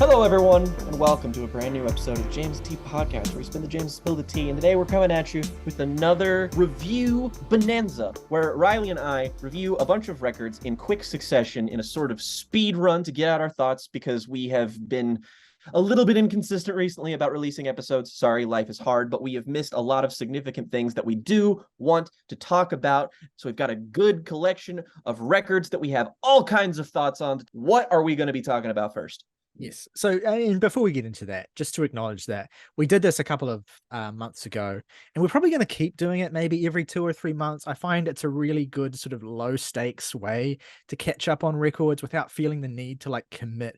Hello, everyone, and welcome to a brand new episode of James Tea Podcast, where we spin the James and spill the tea. And today we're coming at you with another review bonanza, where Ryley and I review a bunch of records in quick succession in a sort of speed run to get out our thoughts, because we have been a little bit inconsistent recently about releasing episodes. Sorry, life is hard, but we have missed a lot of significant things that we do want to talk about. So we've got a good collection of records that we have all kinds of thoughts on. What are we going to be talking about first? Yes. So, and before we get into that, just to acknowledge that we did this a couple of months ago, and we're probably going to keep doing it maybe every 2 or 3 months. I find it's a really good sort of low stakes way to catch up on records without feeling the need to like commit,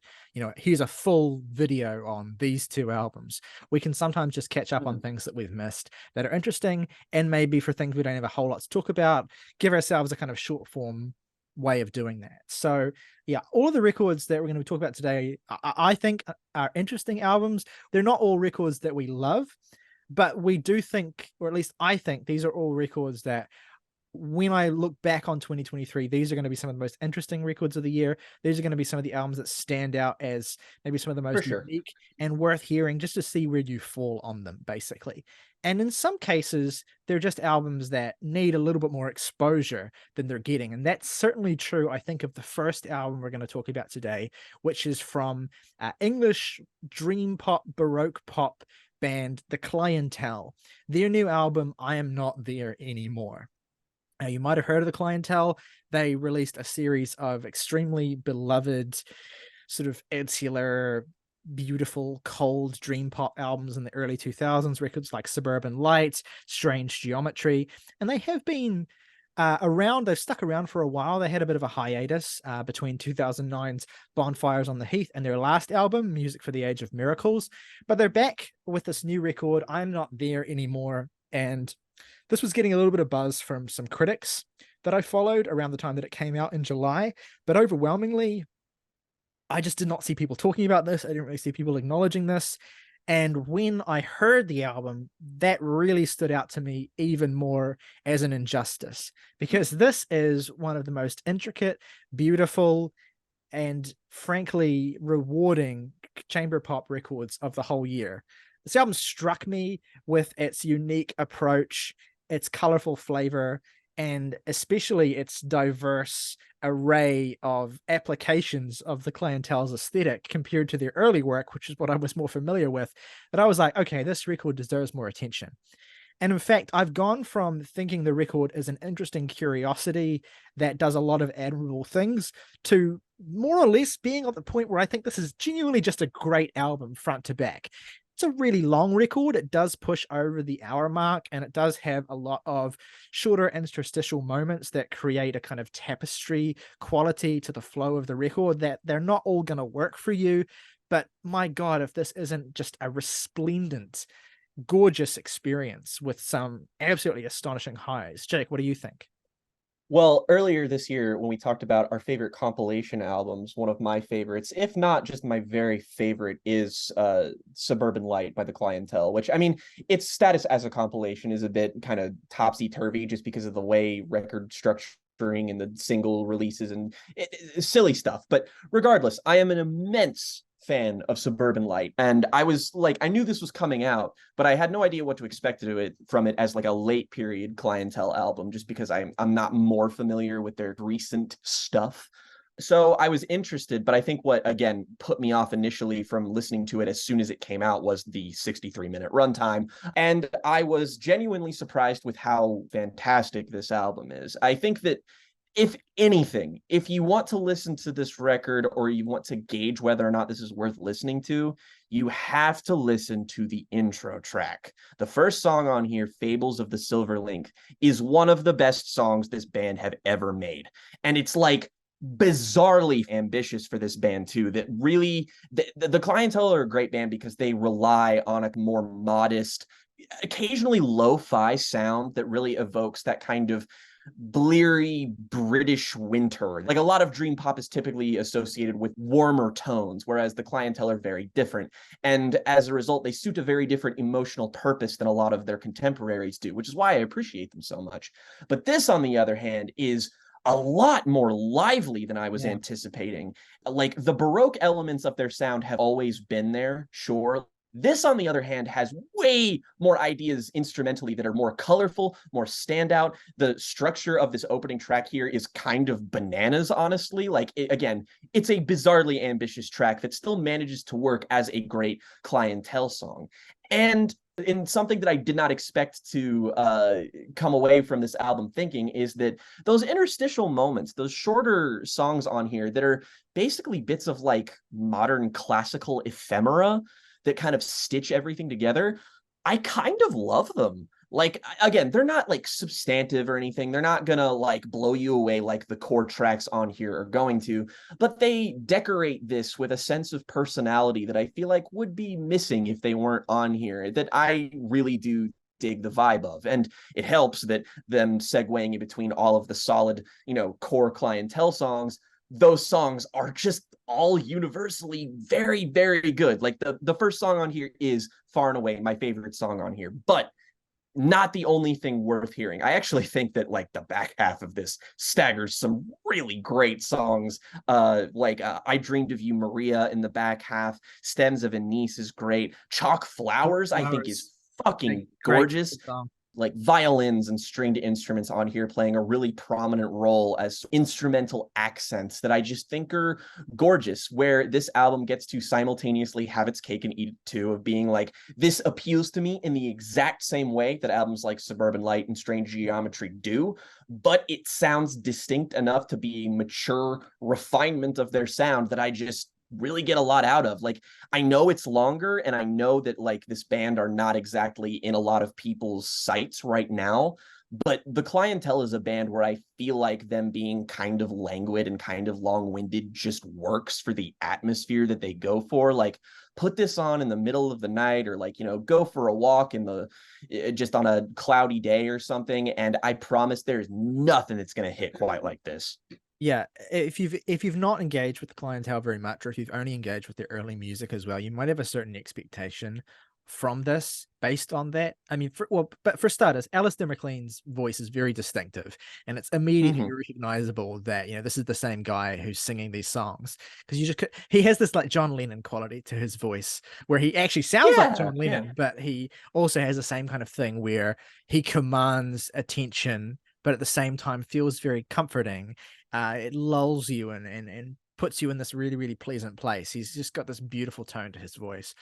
here's a full video on these 2 albums. We can sometimes just catch up on things that we've missed that are interesting, and maybe for things we don't have a whole lot to talk about, give ourselves a kind of short form way of doing that. So yeah, all of the records that we're going to talk about today, I think are interesting albums. They're not all records that we love, but we do think, or at least I think, these are all records that when I look back on 2023, these are going to be some of the most interesting records of the year. These are going to be some of the albums that stand out as maybe some of the most unique and worth hearing, just to see where you fall on them, basically. And in some cases, they're just albums that need a little bit more exposure than they're getting. And that's certainly true, I think, of the first album we're going to talk about today, which is from English dream pop, baroque pop band, The Clientele. Their new album, I Am Not There Anymore. Now, you might have heard of The Clientele. They released a series of extremely beloved, sort of insular, beautiful, cold dream pop albums in the early 2000s, records like Suburban Light, Strange Geometry, and they have been around. They've stuck around for a while. They had a bit of a hiatus between 2009's Bonfires on the Heath and their last album, Music for the Age of Miracles, but they're back with this new record, I'm Not There Anymore, and this was getting a little bit of buzz from some critics that I followed around the time that it came out in July, but overwhelmingly, I just did not see people talking about this. I didn't really see people acknowledging this. And when I heard the album, that really stood out to me even more as an injustice, because this is one of the most intricate, beautiful, and frankly rewarding chamber pop records of the whole year. This album struck me with its unique approach, its colorful flavor, and especially its diverse array of applications of the Clientele's aesthetic compared to their early work, which is what I was more familiar with. But I was like, okay, this record deserves more attention. And in fact, I've gone from thinking the record is an interesting curiosity that does a lot of admirable things to more or less being at the point where I think this is genuinely just a great album front to back. It's a really long record. It does push over the hour mark, and it does have a lot of shorter interstitial moments that create a kind of tapestry quality to the flow of the record that they're not all going to work for you. But my God, if this isn't just a resplendent, gorgeous experience with some absolutely astonishing highs. Jake, what do you think? Well, earlier this year, when we talked about our favorite compilation albums, one of my favorites, if not just my very favorite, is Suburban Light by The Clientele, which, I mean, its status as a compilation is a bit kind of topsy-turvy just because of the way record structuring and the single releases and silly stuff. But regardless, I am an immense fan of Suburban Light, and I was like, I knew this was coming out, but I had no idea what to expect from it as like a late period Clientele album, just because I'm not more familiar with their recent stuff. So I was interested, but I think what again put me off initially from listening to it as soon as it came out was the 63-minute runtime, and I was genuinely surprised with how fantastic this album is. I think that if anything, if you want to listen to this record or you want to gauge whether or not this is worth listening to, you have to listen to the intro track. The first song on here, Fables of the Silver Link, is one of the best songs this band have ever made. And it's like bizarrely ambitious for this band too, that really, the Clientele are a great band because they rely on a more modest, occasionally lo-fi sound that really evokes that kind of bleary British winter. Like a lot of dream pop is typically associated with warmer tones, whereas the Clientele are very different. And as a result, they suit a very different emotional purpose than a lot of their contemporaries do, which is why I appreciate them so much. But this, on the other hand, is a lot more lively than I was Yeah. anticipating. Like the Baroque elements of their sound have always been there, sure. This, on the other hand, has way more ideas instrumentally that are more colorful, more standout. The structure of this opening track here is kind of bananas, honestly. Like, again, it's a bizarrely ambitious track that still manages to work as a great clientele song. And in something that I did not expect to come away from this album thinking is that those interstitial moments, those shorter songs on here that are basically bits of like modern classical ephemera that kind of stitch everything together, I kind of love them. Like, again, they're not like substantive or anything. They're not gonna like blow you away like the core tracks on here are going to, but they decorate this with a sense of personality that I feel like would be missing if they weren't on here, that I really do dig the vibe of. And it helps that them segueing in between all of the solid, core clientele songs, those songs are just all universally very, very good. Like the first song on here is far and away my favorite song on here, but not the only thing worth hearing. I actually think that like the back half of this staggers some really great songs. I Dreamed of You, Maria in the back half. Stems of Anise is great. Chalk Flowers, I think, is fucking Great gorgeous. song. Like violins and stringed instruments on here playing a really prominent role as instrumental accents that I just think are gorgeous, where this album gets to simultaneously have its cake and eat it too, of being like, this appeals to me in the exact same way that albums like Suburban Light and Strange Geometry do, but it sounds distinct enough to be mature refinement of their sound that I just really get a lot out of. Like, I know it's longer, and I know that like this band are not exactly in a lot of people's sights right now, but the Clientele is a band where I feel like them being kind of languid and kind of long-winded just works for the atmosphere that they go for. Like, put this on in the middle of the night, or like, go for a walk in the just on a cloudy day or something, and I promise there's nothing that's going to hit quite like this. Yeah, if you've not engaged with the Clientele very much, or if you've only engaged with their early music as well, you might have a certain expectation from this based on that. I mean, but for starters, Alistair MacLean's voice is very distinctive, and it's immediately Mm-hmm. recognizable that this is the same guy who's singing these songs, because he has this like John Lennon quality to his voice, where he actually sounds like Yeah, John yeah. Lennon, but he also has the same kind of thing where he commands attention, but at the same time feels very comforting. It lulls you and puts you in this really, really pleasant place. He's just got this beautiful tone to his voice.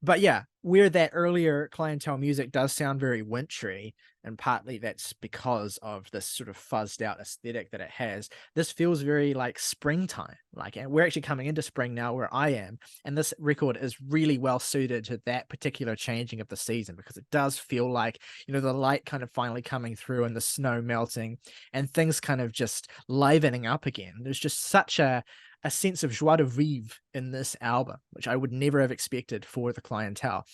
But yeah, where that earlier Clientele music does sound very wintry, and partly that's because of this sort of fuzzed out aesthetic that it has, this feels very like springtime. Like, and we're actually coming into spring now where I am, and this record is really well suited to that particular changing of the season, because it does feel like, the light kind of finally coming through and the snow melting and things kind of just livening up again. There's just such a sense of joie de vivre in this album, which I would never have expected for the Clientele.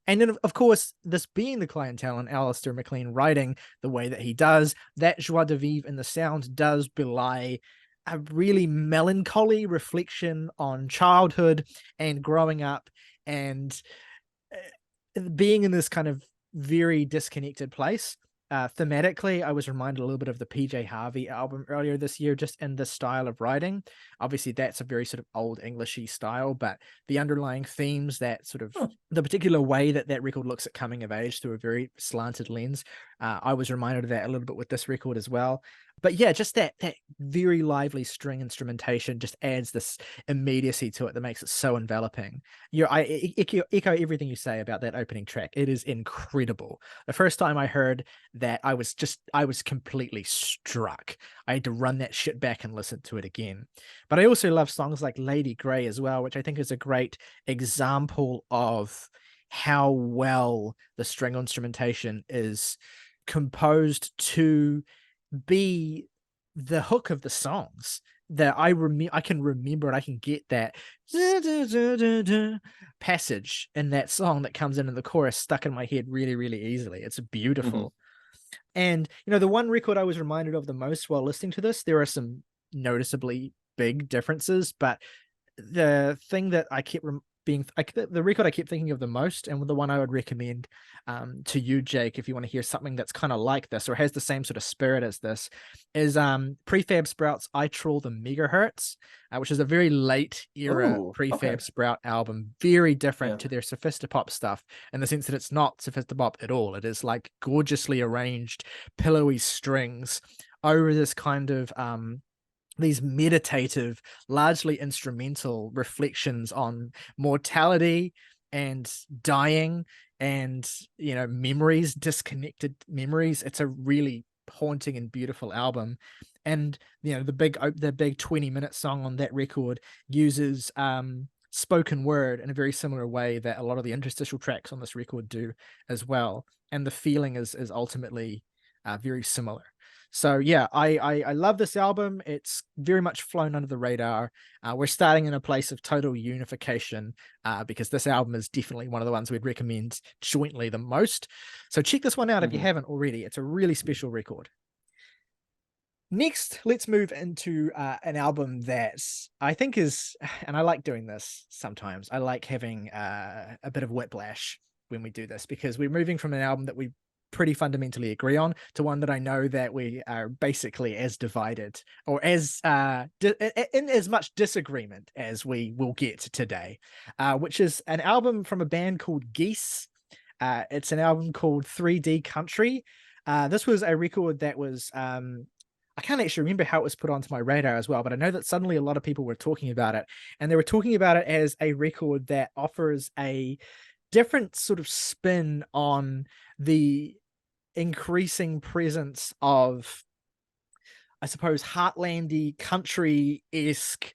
And then, of course, this being the Clientele and Alistair MacLean writing the way that he does, that joie de vivre in the sound does belie a really melancholy reflection on childhood and growing up, and being in this kind of very disconnected place. Thematically, I was reminded a little bit of the PJ Harvey album earlier this year, just in the style of writing. Obviously, that's a very sort of old Englishy style, but the underlying themes, that sort of Huh. the particular way that that record looks at coming of age through a very slanted lens, I was reminded of that a little bit with this record as well. But yeah, just that very lively string instrumentation just adds this immediacy to it that makes it so enveloping. I echo everything you say about that opening track. It is incredible. The first time I heard that, I was completely struck. I had to run that shit back and listen to it again. But I also love songs like Lady Grey as well, which I think is a great example of how well the string instrumentation is composed to be the hook of the songs. That I can remember, and I can get that passage in that song that comes in the chorus stuck in my head really, really easily. It's Mm-hmm. beautiful. And the one record I was reminded of the most while listening to this, there are some noticeably big differences, but the thing that I kept being like the record I keep thinking of the most, and the one I would recommend to you, Jake, if you want to hear something that's kind of like this or has the same sort of spirit as this, is Prefab Sprout's I Troll the Megahertz, which is a very late era Ooh, okay. Prefab Sprout album, very different Yeah. to their Sophisti-pop stuff in the sense that it's not Sophisti-pop at all. It is like gorgeously arranged, pillowy strings over this kind of these meditative, largely instrumental reflections on mortality and dying and, you know, memories, disconnected memories. It's a really haunting and beautiful album. And, you know, the big 20-minute song on that record uses spoken word in a very similar way that a lot of the interstitial tracks on this record do as well. And the feeling is ultimately very similar. So yeah, I love this album. It's very much flown under the radar. We're starting in a place of total unification because this album is definitely one of the ones we'd recommend jointly the most. So check this one out if you haven't already. It's a really special record. Next, let's move into an album that I think is, and I like doing this sometimes. I like having a bit of whiplash when we do this because we're moving from an album that we pretty fundamentally agree on to one that I know that we are basically as divided or as in as much disagreement as we will get today, which is an album from a band called Geese. It's an album called 3D Country. This was a record that was I can't actually remember how it was put onto my radar as well, but I know that suddenly a lot of people were talking about it, and they were talking about it as a record that offers a different sort of spin on the increasing presence of, I suppose, heartlandy, country-esque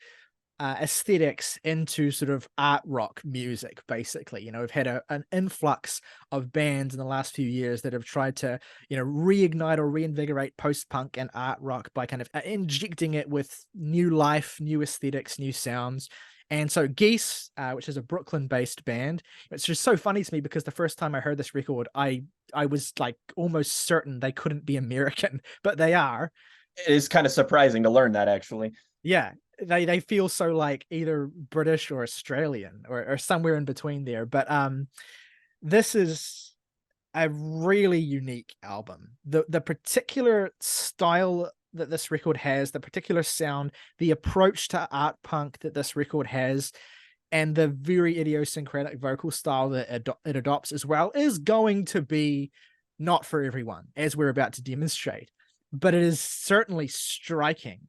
aesthetics into sort of art rock music, basically. You know, we've had an influx of bands in the last few years that have tried to, you know, reignite or reinvigorate post-punk and art rock by kind of injecting it with new life, new aesthetics, new sounds. And so Geese, which is a Brooklyn-based band, it's just so funny to me because the first time I heard this record, I was like almost certain they couldn't be American, but they are. It is kind of surprising to learn that, actually. Yeah, they feel so like either British or Australian or somewhere in between there. But this is a really unique album. The particular style that this record has, the particular sound, the approach to art punk that this record has, and the very idiosyncratic vocal style that it adopts as well is going to be not for everyone, as we're about to demonstrate. But it is certainly striking.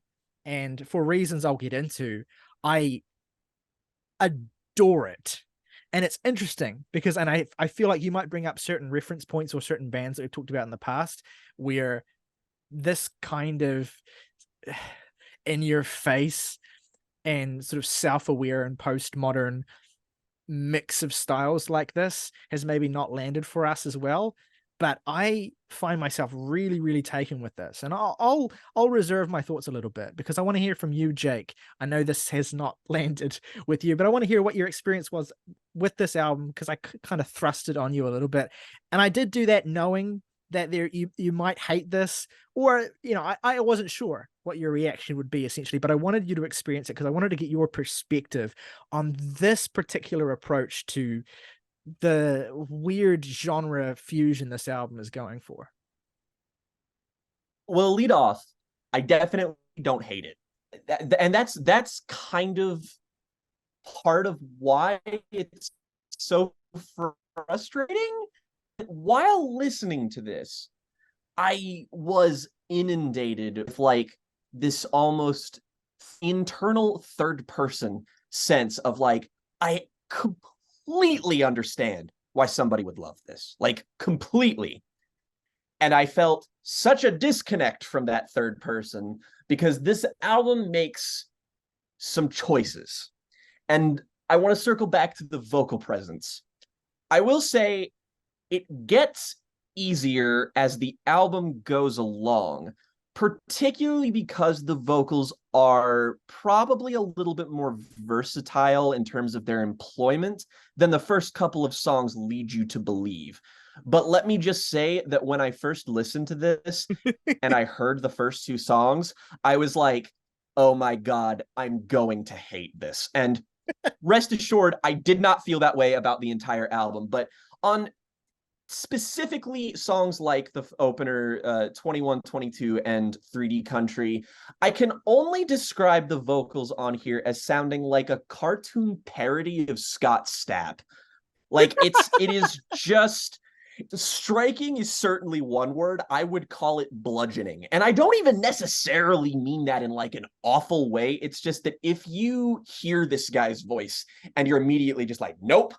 And for reasons I'll get into, I adore it. And it's interesting because, and I feel like you might bring up certain reference points or certain bands that we've talked about in the past where this kind of in your face and sort of self-aware and postmodern mix of styles like this has maybe not landed for us as well. But I find myself really, really taken with this, and I'll reserve my thoughts a little bit because I want to hear from you, Jake. I know this has not landed with you, but I want to hear what your experience was with this album because I kind of thrust it on you a little bit, and I did do that knowing that you might hate this, or you know, I wasn't sure what your reaction would be essentially, but I wanted you to experience it because I wanted to get your perspective on this particular approach to the weird genre fusion this album is going for. Well, lead off, I definitely don't hate it. And that's kind of part of why it's so frustrating. While listening to this, I was inundated with like this almost internal third person sense of like, I completely understand why somebody would love this, like completely. And I felt such a disconnect from that third person because this album makes some choices. And I want to circle back to the vocal presence. I will say it gets easier as the album goes along, particularly because the vocals are probably a little bit more versatile in terms of their employment than the first couple of songs lead you to believe. But let me just say that when I first listened to this and I heard the first two songs, I was like, oh my God, I'm going to hate this. And Rest assured, I did not feel that way about the entire album, but on specifically songs like the opener 2122 and 3D Country, I can only describe the vocals on here as sounding like a cartoon parody of Scott Stapp. Like it is just striking is certainly one word. I would call it bludgeoning. And I don't even necessarily mean that in like an awful way. It's just that if you hear this guy's voice and you're immediately just like, nope,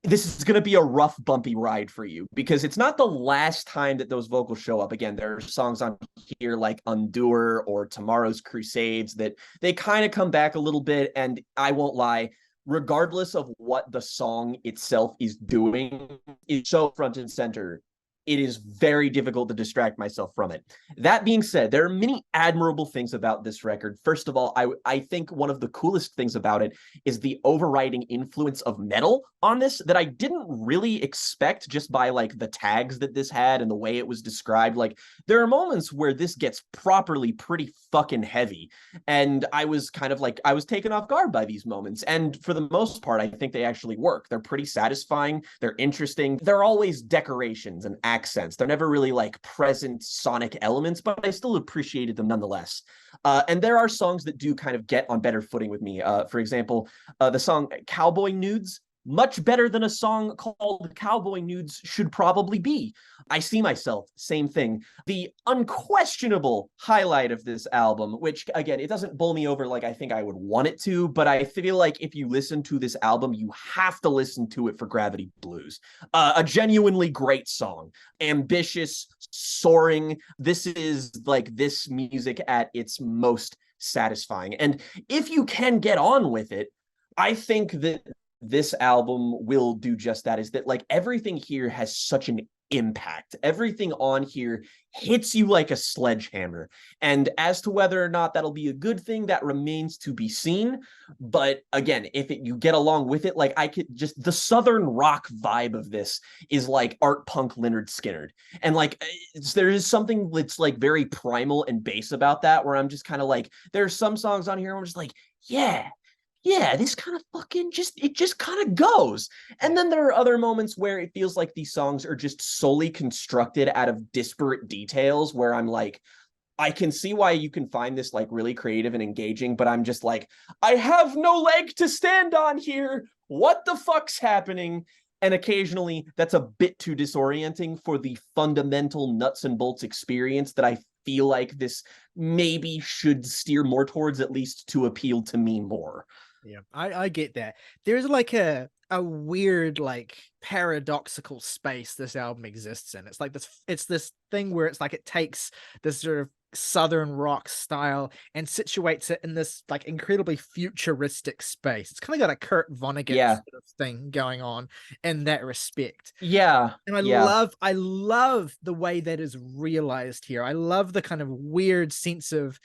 this is going to be a rough, bumpy ride for you, because it's not the last time that those vocals show up. Again, there are songs on here like Endure or Tomorrow's Crusades that they kind of come back a little bit. And I won't lie, regardless of what the song itself is doing, is so front and center. It is very difficult to distract myself from it. That being said, there are many admirable things about this record. First of all, I think one of the coolest things about it is the overriding influence of metal on this that I didn't really expect just by like the tags that this had and the way it was described. Like there are moments where this gets properly pretty fucking heavy. And I was kind of like, I was taken off guard by these moments. And for the most part, I think they actually work. They're pretty satisfying. They're interesting. They're always decorations and accents. They're never really like present sonic elements, but I still appreciated them nonetheless. And there are songs that do kind of get on better footing with me. For example, the song Cowboy Nudes, much better than a song called Cowboy Nudes should probably be. I See Myself, same thing. The unquestionable highlight of this album, which again, it doesn't bowl me over like I think I would want it to, but I feel like if you listen to this album, you have to listen to it for Gravity Blues. A genuinely great song, ambitious, soaring. This is like this music at its most satisfying. And if you can get on with it, I think that this album will do just that. Is that like everything here has such an impact. Everything on here hits you like a sledgehammer. And as to whether or not that'll be a good thing, that remains to be seen. But again, if you get along with it, like I could just, the Southern rock vibe of this is like art punk Lynyrd Skynyrd. And like, there is something that's like very primal and bass about that, where I'm just kind of like, there's some songs on here where I'm just like, yeah, this kind of fucking it just kind of goes. And then there are other moments where it feels like these songs are just solely constructed out of disparate details, where I'm like, I can see why you can find this like really creative and engaging, but I'm just like, I have no leg to stand on here. What the fuck's happening? And occasionally that's a bit too disorienting for the fundamental nuts and bolts experience that I feel like this maybe should steer more towards, at least to appeal to me more. Yeah, I get that. There's like a weird, like paradoxical space this album exists in. It's like this thing where it's like it takes this sort of Southern rock style and situates it in this like incredibly futuristic space. It's kind of got a Kurt Vonnegut sort of thing going on in that respect. Yeah. And I love the way that is realized here. I love the kind of weird sense of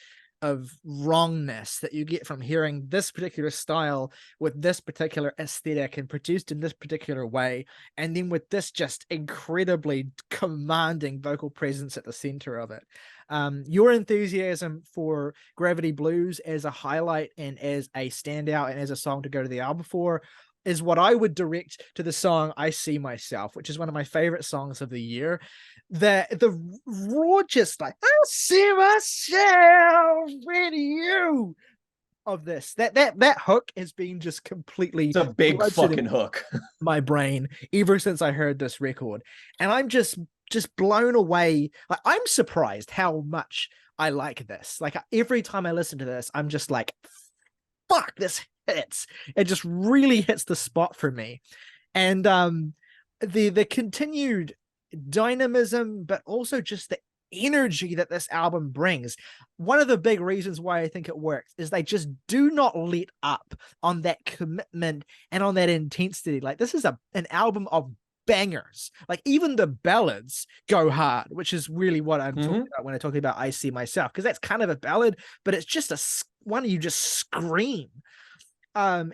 wrongness that you get from hearing this particular style with this particular aesthetic and produced in this particular way, and then with this just incredibly commanding vocal presence at the center of it. Your enthusiasm for Gravity Blues as a highlight and as a standout and as a song to go to the album for is what I would direct to the song I See Myself, which is one of my favorite songs of the year. The raw, just like, I see myself in you of this. That hook has been just completely, it's a big fucking hook. My brain ever since I heard this record. And I'm just blown away. Like, I'm surprised how much I like this. Like every time I listen to this, I'm just like, fuck, this hits. It just really hits the spot for me. And the continued dynamism, but also just the energy that this album brings. One of the big reasons why I think it works is they just do not let up on that commitment and on that intensity. Like, this is an album of bangers. Like, even the ballads go hard, which is really what I'm talking about when I talk about I See Myself, because that's kind of a ballad, but it's just one you just scream. And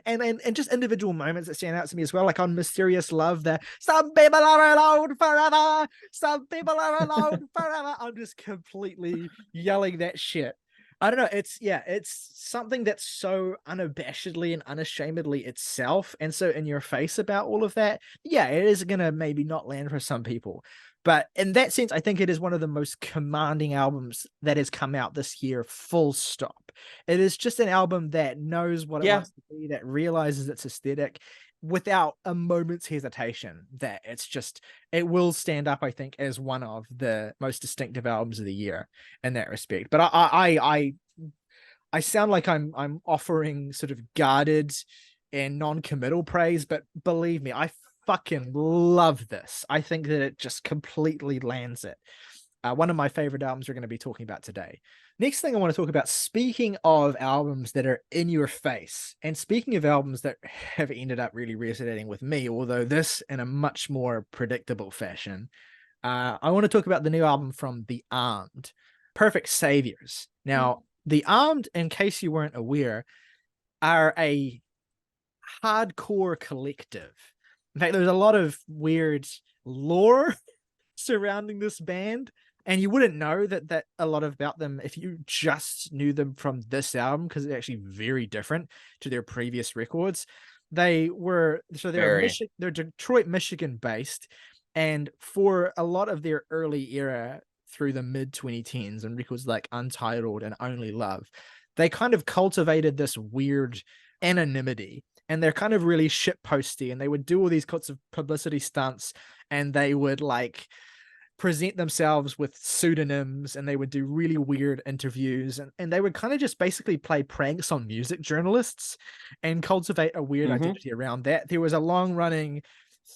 just individual moments that stand out to me as well, like on Mysterious Love, that some people are alone forever, some people are alone forever. I'm just completely yelling that shit. I don't know. It's something that's so unabashedly and unashamedly itself, and so in your face about all of that. Yeah, it is gonna maybe not land for some people, but in that sense, I think it is one of the most commanding albums that has come out this year. Full stop. It is just an album that knows what it Yeah, wants to be, that realizes its aesthetic without a moment's hesitation. That it will stand up, I think, as one of the most distinctive albums of the year in that respect. But I sound like I'm offering sort of guarded and non-committal praise, but believe me, I fucking love this. I think that it just completely lands it. One of my favorite albums we're going to be talking about today. Next thing I want to talk about, speaking of albums that are in your face, and speaking of albums that have ended up really resonating with me, although this in a much more predictable fashion, I want to talk about the new album from The Armed, Perfect Saviors. Now, The Armed, in case you weren't aware, are a hardcore collective. In fact, there's a lot of weird lore surrounding this band, and you wouldn't know that a lot about them if you just knew them from this album, because it's actually very different to their previous records. very. They're Detroit, Michigan based, and for a lot of their early era through the mid 2010s and records like Untitled and Only Love, they kind of cultivated this weird anonymity, and they're kind of really shit posty, and they would do all these sorts of publicity stunts, and they would like present themselves with pseudonyms, and they would do really weird interviews, and they would kind of just basically play pranks on music journalists and cultivate a weird Hmm. identity around that. There was a long running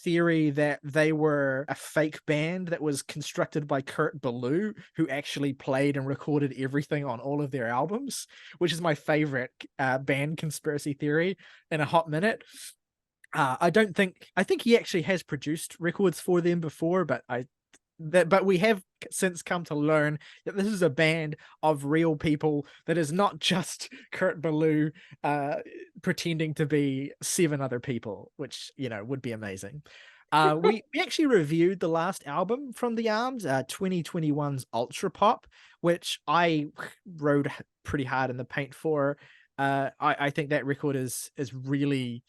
theory that they were a fake band that was constructed by Kurt Ballou, who actually played and recorded everything on all of their albums, which is my favorite band conspiracy theory in a hot minute. I think he actually has produced records for them before, but we have since come to learn that this is a band of real people, that is not just Kurt Ballou pretending to be seven other people, which would be amazing. We actually reviewed the last album from The Arms, 2021's Ultra Pop, which I rode pretty hard in the paint for. I think that record is really,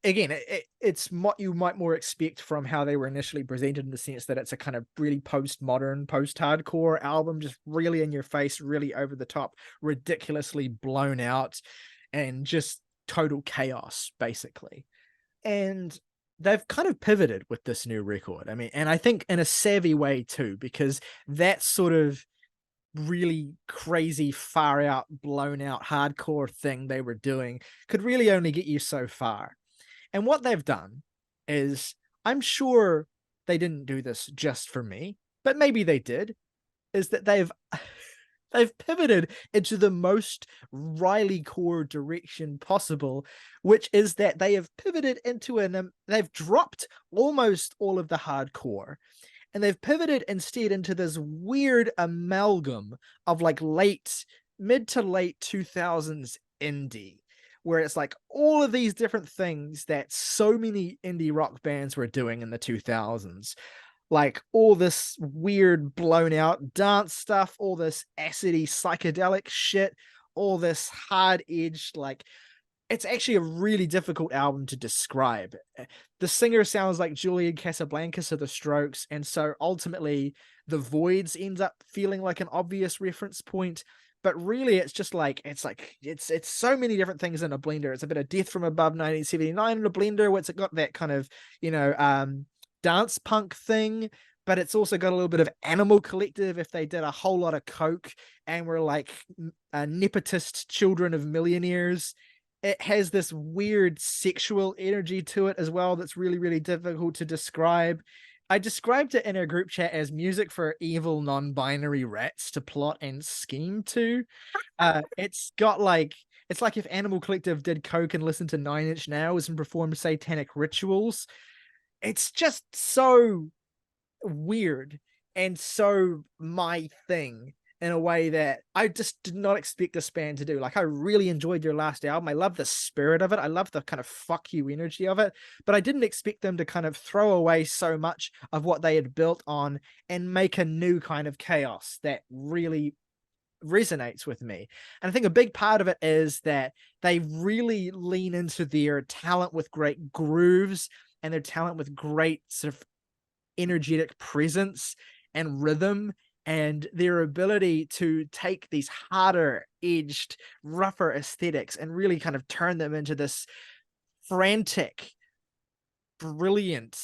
again, it's what you might more expect from how they were initially presented, in the sense that it's a kind of really postmodern, post-hardcore album, just really in your face, really over the top, ridiculously blown out, and just total chaos, basically. And they've kind of pivoted with this new record. I mean, and I think in a savvy way too, because that sort of really crazy, far out, blown out hardcore thing they were doing could really only get you so far. And what they've done is, I'm sure they didn't do this just for me, but maybe they did, is that they've pivoted into the most Riley core direction possible, which is that they have pivoted into they've dropped almost all of the hardcore, and they've pivoted instead into this weird amalgam of like mid to late 2000s indie, where it's like all of these different things that so many indie rock bands were doing in the 2000s, like all this weird blown out dance stuff, all this acidy psychedelic shit, all this hard edged, like, it's actually a really difficult album to describe. The singer sounds like Julian Casablancas of the Strokes, and so ultimately The Voids ends up feeling like an obvious reference point. But really, it's just like it's so many different things in a blender. It's a bit of Death from Above 1979 in a blender, where it's got that kind of dance punk thing, but it's also got a little bit of Animal Collective if they did a whole lot of coke and were like nepotist children of millionaires. It has this weird sexual energy to it as well that's really, really difficult to describe. I described it in a group chat as music for evil non-binary rats to plot and scheme to. It's like if Animal Collective did coke and listened to Nine Inch Nails and performed satanic rituals. It's just so weird and so my thing, in a way that I just did not expect this band to do. Like, I really enjoyed their last album. I love the spirit of it. I love the kind of fuck you energy of it, but I didn't expect them to kind of throw away so much of what they had built on and make a new kind of chaos that really resonates with me. And I think a big part of it is that they really lean into their talent with great grooves and their talent with great sort of energetic presence and rhythm, and their ability to take these harder edged, rougher aesthetics and really kind of turn them into this frantic, brilliant,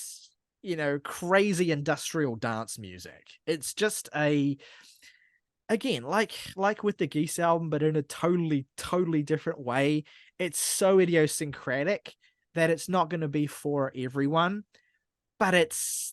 crazy industrial dance music. It's just again, like with the Geese album, but in a totally different way. It's so idiosyncratic that it's not going to be for everyone, but it's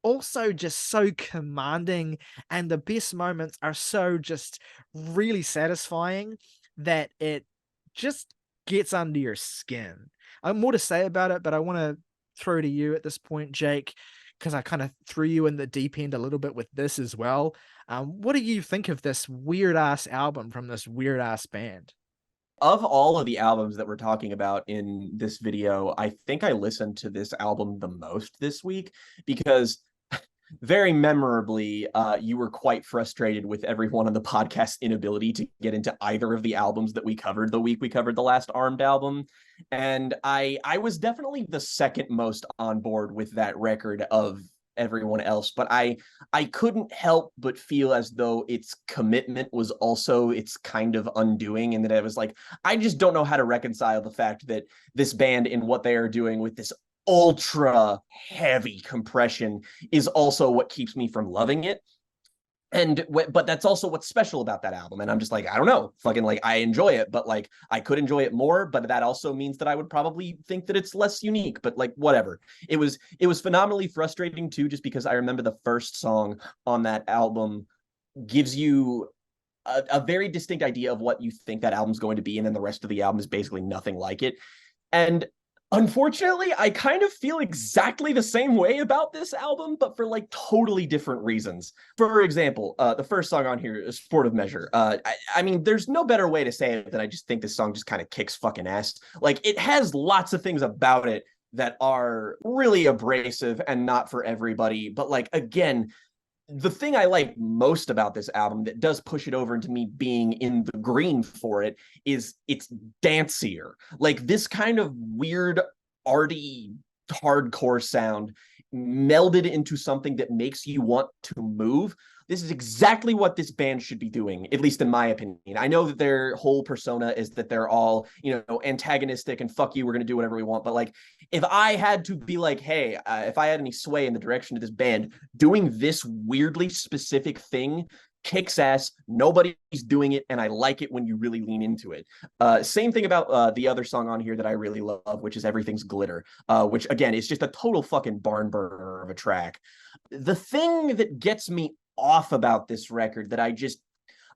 also just so commanding, and the best moments are so just really satisfying that it just gets under your skin. I have more to say about it, but I want to throw to you at this point, Jake, because I kind of threw you in the deep end a little bit with this as well. What do you think of this weird ass album from this weird ass band? Of all of the albums that we're talking about in this video, I think I listened to this album the most this week because very memorably, you were quite frustrated with everyone on the podcast's inability to get into either of the albums that we covered the week we covered the last Armed album. And I was definitely the second most on board with that record of everyone else, but I couldn't help but feel as though its commitment was also its kind of undoing, and that I was like, I just don't know how to reconcile the fact that this band and what they are doing with this ultra heavy compression is also what keeps me from loving it. And but that's also what's special about that album. And I'm just like, I don't know, fucking like I enjoy it, but like I could enjoy it more, but that also means that I would probably think that it's less unique, but like whatever. It was phenomenally frustrating too, just because I remember the first song on that album gives you a very distinct idea of what you think that album's going to be, and then the rest of the album is basically nothing like it. And unfortunately, I kind of feel exactly the same way about this album, but for like totally different reasons. For example, the first song on here is Sportive Measure. I mean, there's no better way to say it than I just think this song just kind of kicks fucking ass. Like, it has lots of things about it that are really abrasive and not for everybody. But like, again, the thing I like most about this album that does push it over into me being in the green for it is it's dancier. Like this kind of weird, arty, hardcore sound melded into something that makes you want to move. This is exactly what this band should be doing, at least in my opinion. I know that their whole persona is that they're all, antagonistic and fuck you, we're going to do whatever we want. But like, if I had to be like, hey, if I had any sway in the direction of this band, doing this weirdly specific thing kicks ass. Nobody's doing it, and I like it when you really lean into it. Same thing about the other song on here that I really love, which is Everything's Glitter, which again is just a total fucking barn burner of a track. The thing that gets me off about this record that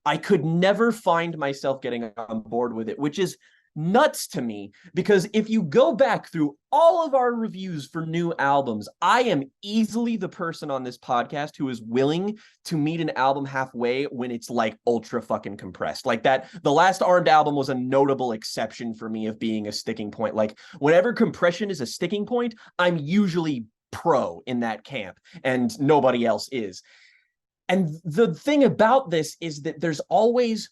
I could never find myself getting on board with it, which is nuts to me, because if you go back through all of our reviews for new albums, I am easily the person on this podcast who is willing to meet an album halfway when it's like ultra fucking compressed. Like that, the last Armed album was a notable exception for me of being a sticking point. Like whenever compression is a sticking point, I'm usually pro in that camp, and nobody else is. And the thing about this is that there's always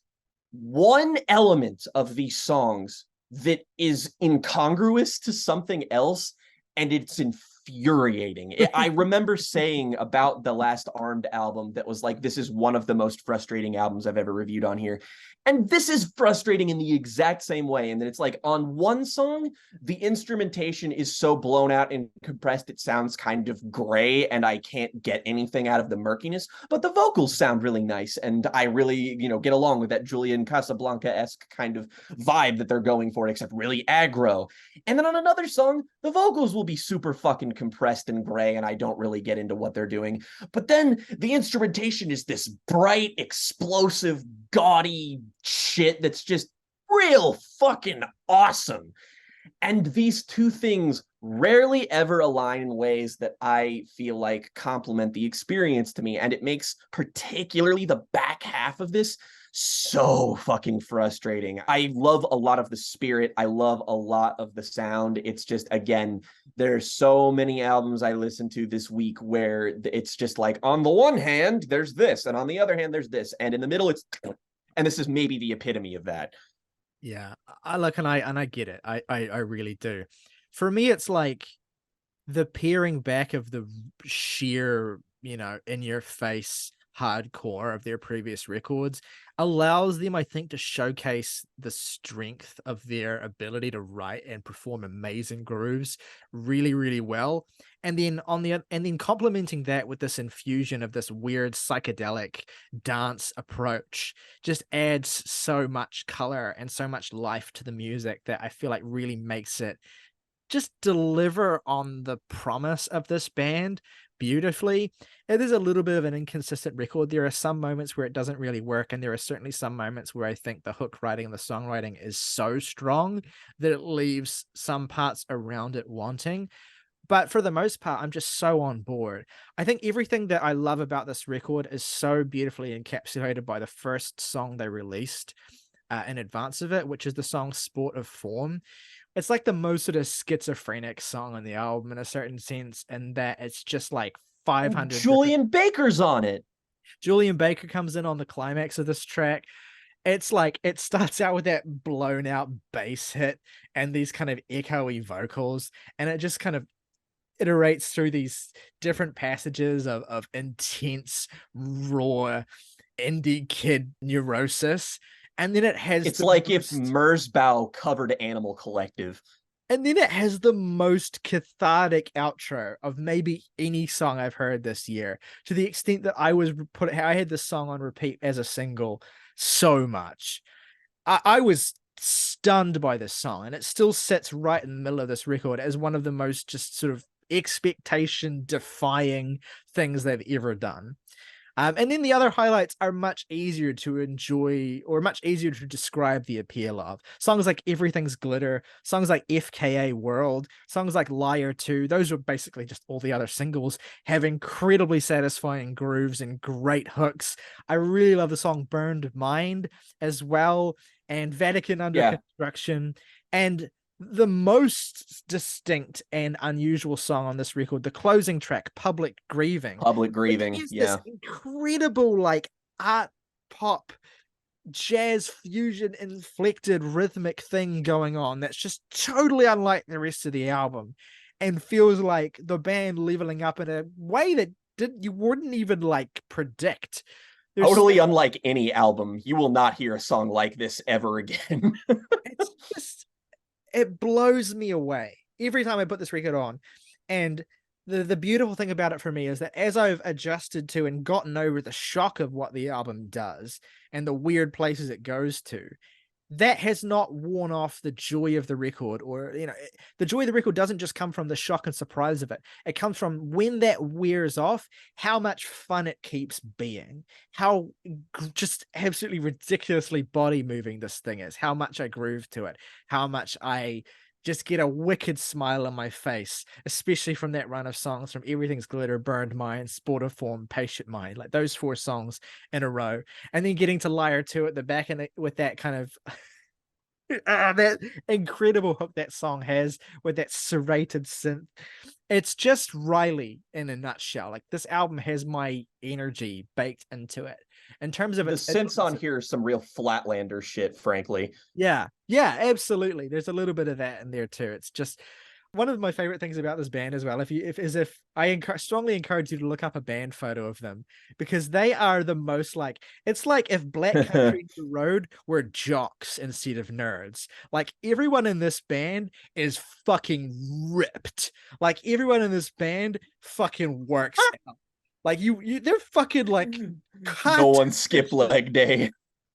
one element of these songs that is incongruous to something else, and it's infuriating. I remember saying about the last Armed album that was like, this is one of the most frustrating albums I've ever reviewed on here. And this is frustrating in the exact same way. And then it's like on one song, the instrumentation is so blown out and compressed, it sounds kind of gray and I can't get anything out of the murkiness. But the vocals sound really nice. And I really, get along with that Julian Casablanca-esque kind of vibe that they're going for, except really aggro. And then on another song, the vocals will be super fucking compressed and gray, and I don't really get into what they're doing. But then the instrumentation is this bright, explosive, gaudy shit that's just real fucking awesome. And these two things rarely ever align in ways that I feel like complement the experience to me. And it makes particularly the back half of this so fucking frustrating. I love a lot of the spirit. I love a lot of the sound. It's just, again, there's so many albums I listened to this week where it's just like, on the one hand, there's this, and on the other hand, there's this. And in the middle, it's And this is maybe the epitome of that. Yeah, I like, and I get it. I really do. For me, it's like the peering back of the sheer, in your face hardcore of their previous records allows them, I think, to showcase the strength of their ability to write and perform amazing grooves really, really well. And then and then complementing that with this infusion of this weird psychedelic dance approach just adds so much color and so much life to the music that I feel like really makes it just deliver on the promise of this band beautifully. It is a little bit of an inconsistent record. There are some moments where it doesn't really work, and there are certainly some moments where I think the hook writing and the songwriting is so strong that it leaves some parts around it wanting. But for the most part, I'm just so on board. I think everything that I love about this record is so beautifully encapsulated by the first song they released in advance of it, which is the song Sport of Form. It's like the most sort of schizophrenic song on the album in a certain sense, and that it's just like 500 different. Julian Baker's on it. Julian Baker comes in on the climax of this track. It's like it starts out with that blown out bass hit and these kind of echoey vocals, and it just kind of iterates through these different passages of intense, raw indie kid neurosis. And then it has It's the like if most Merzbow covered Animal Collective. And then it has the most cathartic outro of maybe any song I've heard this year, to the extent that I had this song on repeat as a single so much. I was stunned by this song, and it still sits right in the middle of this record as one of the most just sort of expectation defying things they've ever done. And then the other highlights are much easier to enjoy or much easier to describe the appeal of. Songs like Everything's Glitter, songs like FKA World, songs like Liar 2, those are basically just all the other singles, have incredibly satisfying grooves and great hooks. I really love the song Burned Mind as well, and Vatican Under Yeah. Construction. And the most distinct and unusual song on this record, the closing track, Public Grieving, Public which grieving. is this Yeah. incredible, like, art pop jazz fusion inflected rhythmic thing going on that's just totally unlike the rest of the album, and feels like the band leveling up in a way that you wouldn't even like predict. There's Totally unlike any album. You will not hear a song like this ever again. it's just it blows me away every time I put this record on. And the beautiful thing about it for me is that as I've adjusted to and gotten over the shock of what the album does and the weird places it goes to, that has not worn off the joy of the record. Or, the joy of the record doesn't just come from the shock and surprise of it. It comes from, when that wears off, how much fun it keeps being, how just absolutely ridiculously body moving this thing is, how much I groove to it, how much I just get a wicked smile on my face, especially from that run of songs from Everything's Glitter, Burned Mind, Sport of Form, Patient Mind, like those 4 songs in a row. And then getting to Liar 2 at the back, and with that kind of that incredible hook that song has with that serrated synth. It's just Ryley in a nutshell. Like, this album has my energy baked into it in terms of The its synths on here is some real Flatlander shit, frankly. yeah, absolutely. There's a little bit of that in there too. It's just one of my favorite things about this band as well. If I strongly encourage you to look up a band photo of them, because they are the most like, it's like if Black Country Road were jocks instead of nerds. Like, everyone in this band is fucking ripped. Like, everyone in this band fucking works out. Like, they're fucking like No one skip leg day.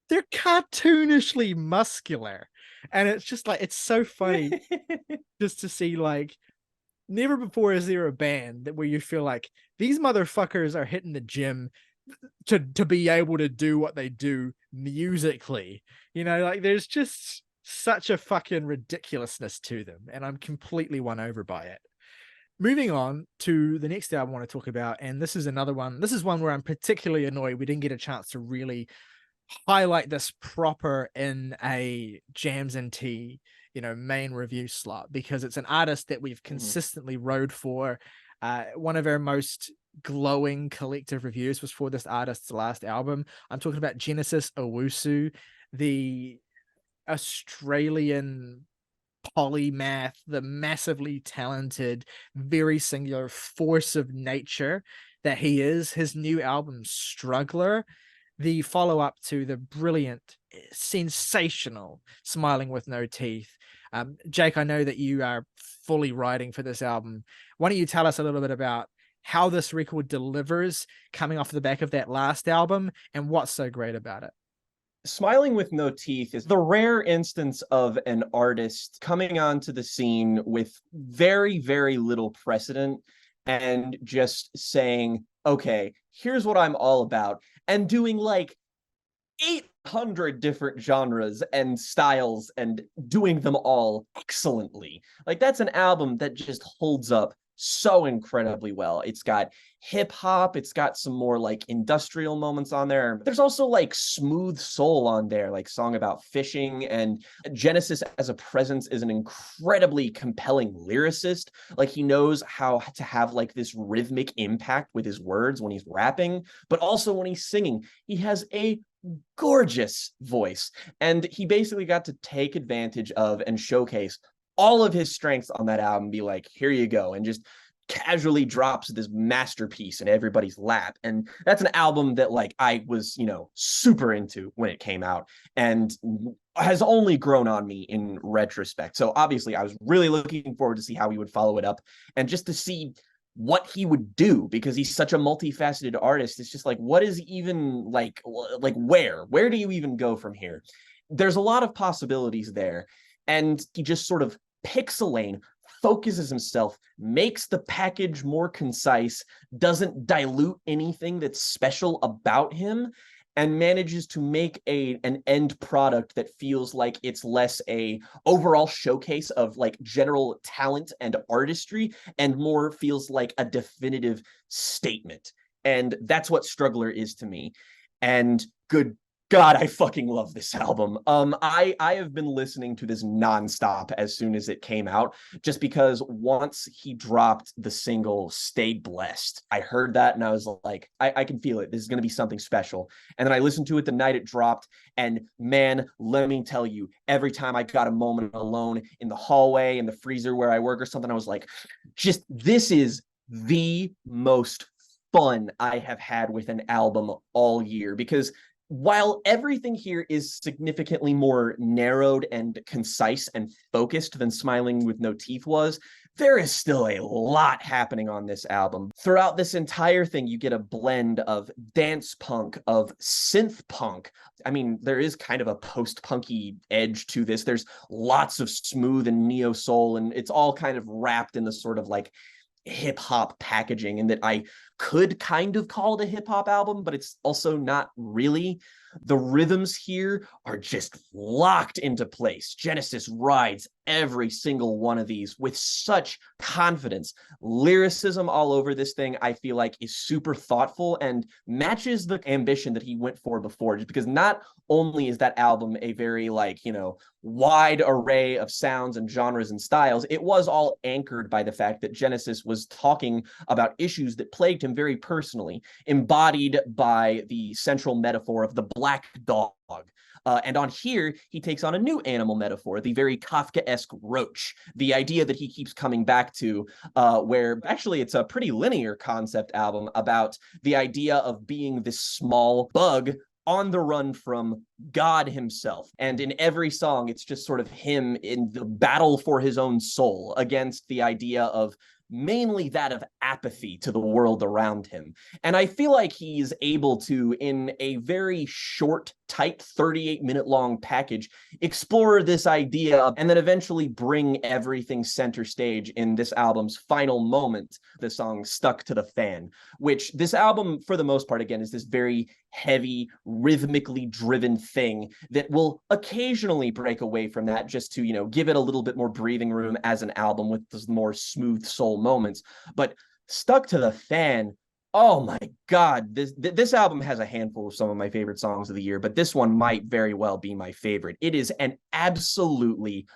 they're cartoonishly muscular, and it's just like, it's so funny just to see, like, never before is there a band that where you feel like these motherfuckers are hitting the gym to be able to do what they do musically. Like, there's just such a fucking ridiculousness to them, and I'm completely won over by it. Moving on to the next album I want to talk about, and this is another one. This is one where I'm particularly annoyed we didn't get a chance to really highlight this proper in a Jams and Tea, main review slot, because it's an artist that we've consistently rode for, one of our most glowing collective reviews was for this artist's last album. I'm talking about Genesis Owusu, the Australian polymath, the massively talented, very singular force of nature that he is. His new album, Struggler, the follow-up to the brilliant, sensational Smiling with No Teeth. Jake, I know that you are fully writing for this album. Why don't you tell us a little bit about how this record delivers coming off the back of that last album and what's so great about it? Smiling with No Teeth is the rare instance of an artist coming onto the scene with very, very little precedent and just saying, okay, here's what I'm all about, and doing like 800 different genres and styles and doing them all excellently. Like, that's an album that just holds up so incredibly well. It's got hip hop, it's got some more like industrial moments on there. There's also like smooth soul on there, like Song About Fishing, and Genesis as a presence is an incredibly compelling lyricist. Like, he knows how to have like this rhythmic impact with his words when he's rapping, but also when he's singing. He has a gorgeous voice, and he basically got to take advantage of and showcase all of his strengths on that album, be like, here you go, and just casually drops this masterpiece in everybody's lap. And that's an album that like I was, super into when it came out, and has only grown on me in retrospect. So obviously I was really looking forward to see how he would follow it up, and just to see what he would do, because he's such a multifaceted artist. It's just like, what is even like where do you even go from here? There's a lot of possibilities there, and he just sort of picks a lane, focuses himself, makes the package more concise, doesn't dilute anything that's special about him, and manages to make an end product that feels like it's less a overall showcase of like general talent and artistry, and more feels like a definitive statement. And that's what Struggler is to me. And good God, I fucking love this album. I have been listening to this nonstop as soon as it came out, just because once he dropped the single "Stay Blessed," I heard that and I was like, I can feel it. This is gonna be something special. And then I listened to it the night it dropped, and man, let me tell you, every time I got a moment alone in the hallway, in the freezer where I work or something, I was like, just this is the most fun I have had with an album all year. Because while everything here is significantly more narrowed and concise and focused than Smiling with No Teeth was, there is still a lot happening on this album. Throughout this entire thing, you get a blend of dance punk, of synth punk. I mean, there is kind of a post-punky edge to this. There's lots of smooth and neo soul, and it's all kind of wrapped in the sort of like hip hop packaging, and that I could kind of call it a hip hop album, but it's also not really. The rhythms here are just locked into place. Genesis rides every single one of these with such confidence. Lyricism all over this thing, I feel like, is super thoughtful and matches the ambition that he went for before. Just because not only is that album a very like, wide array of sounds and genres and styles, it was all anchored by the fact that Genesis was talking about issues that plagued him very personally, embodied by the central metaphor of the black dog. And on here, he takes on a new animal metaphor, the very Kafkaesque roach, the idea that he keeps coming back to, where actually it's a pretty linear concept album about the idea of being this small bug on the run from God himself. And in every song, it's just sort of him in the battle for his own soul against the idea of mainly that of apathy to the world around him. And I feel like he's able to, in a very short, tight 38-minute long package, explore this idea and then eventually bring everything center stage in this album's final moment, the song Stuck to the Fan, which this album, for the most part, again, is this very heavy, rhythmically driven thing that will occasionally break away from that just to, give it a little bit more breathing room as an album with those more smooth soul moments. But Stuck to the Fan, oh my God, this album has a handful of some of my favorite songs of the year, but this one might very well be my favorite. It is an absolutely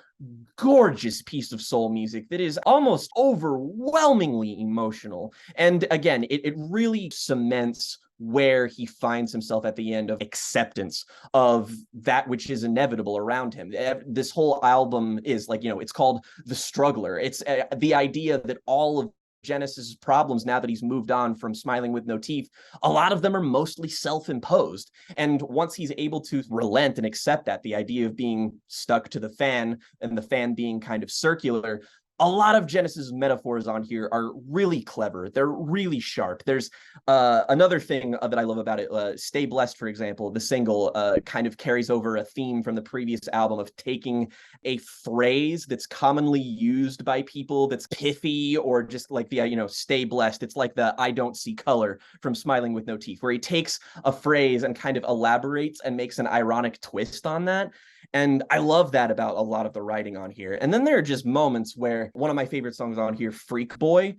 gorgeous piece of soul music that is almost overwhelmingly emotional. And again, it really cements where he finds himself at the end of acceptance of that which is inevitable around him. This whole album is like, it's called The Struggler. It's the idea that all of Genesis's problems, now that he's moved on from Smiling with No Teeth, a lot of them are mostly self-imposed. And once he's able to relent and accept that, the idea of being stuck to the fan and the fan being kind of circular, a lot of Genesis metaphors on here are really clever. They're really sharp. There's another thing that I love about it. Stay Blessed, for example, the single kind of carries over a theme from the previous album of taking a phrase that's commonly used by people that's pithy, or just like the, stay blessed. It's like the I don't see color from Smiling with No Teeth, where he takes a phrase and kind of elaborates and makes an ironic twist on that. And I love that about a lot of the writing on here. And then there are just moments where one of my favorite songs on here, Freak Boy,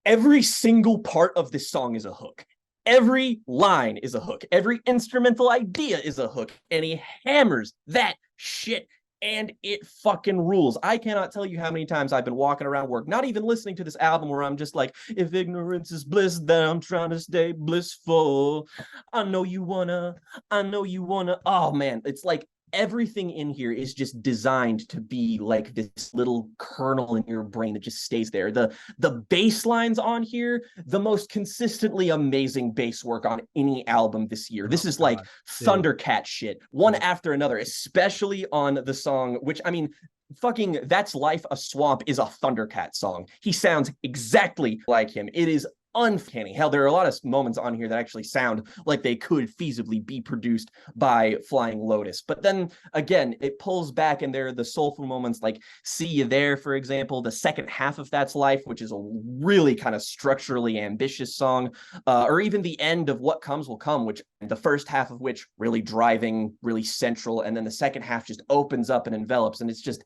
every single part of this song is a hook. Every line is a hook. Every instrumental idea is a hook. And he hammers that shit, and it fucking rules. I cannot tell you how many times I've been walking around work, not even listening to this album, where I'm just like, if ignorance is bliss, then I'm trying to stay blissful. I know you wanna. Oh man, it's like everything in here is just designed to be like this little kernel in your brain that just stays there. The bass lines on here, the most consistently amazing bass work on any album this year. This is like Thundercat shit, one after another, especially on the song, which, I mean, fucking That's Life, a Swamp is a Thundercat song. He sounds exactly like him. It is uncanny. Hell, there are a lot of moments on here that actually sound like they could feasibly be produced by Flying Lotus. But then again, it pulls back, and there are the soulful moments like See You There, for example, the second half of That's Life, which is a really kind of structurally ambitious song, or even the end of What Comes Will Come, which the first half of which really driving, really central, and then the second half just opens up and envelops, and it's just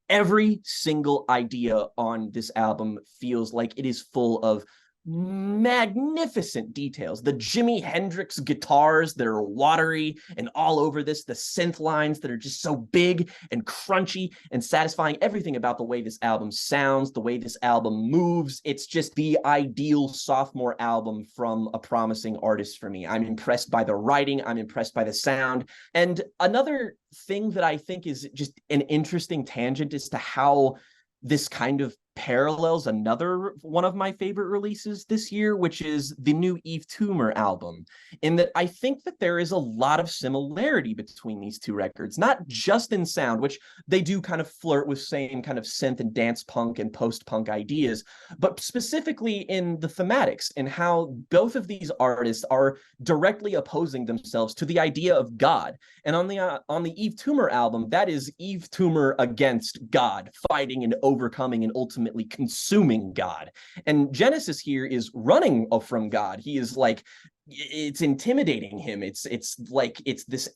every single idea on this album feels like it is full of magnificent details. The Jimi Hendrix guitars that are watery and all over this, the synth lines that are just so big and crunchy and satisfying. Everything about the way this album sounds, the way this album moves, it's just the ideal sophomore album from a promising artist for me. I'm impressed by the writing, I'm impressed by the sound. And another thing that I think is just an interesting tangent as to how this kind of parallels another one of my favorite releases this year, which is the new Eve Toomer album, in that I think that there is a lot of similarity between these two records, not just in sound, which they do kind of flirt with same kind of synth and dance punk and post-punk ideas, but specifically in the thematics and how both of these artists are directly opposing themselves to the idea of God. And on the Eve Toomer album, that is Eve Toomer against God, fighting and overcoming and ultimately consuming God. And Genesis here is running from God. He is like, it's intimidating him. It's like it's this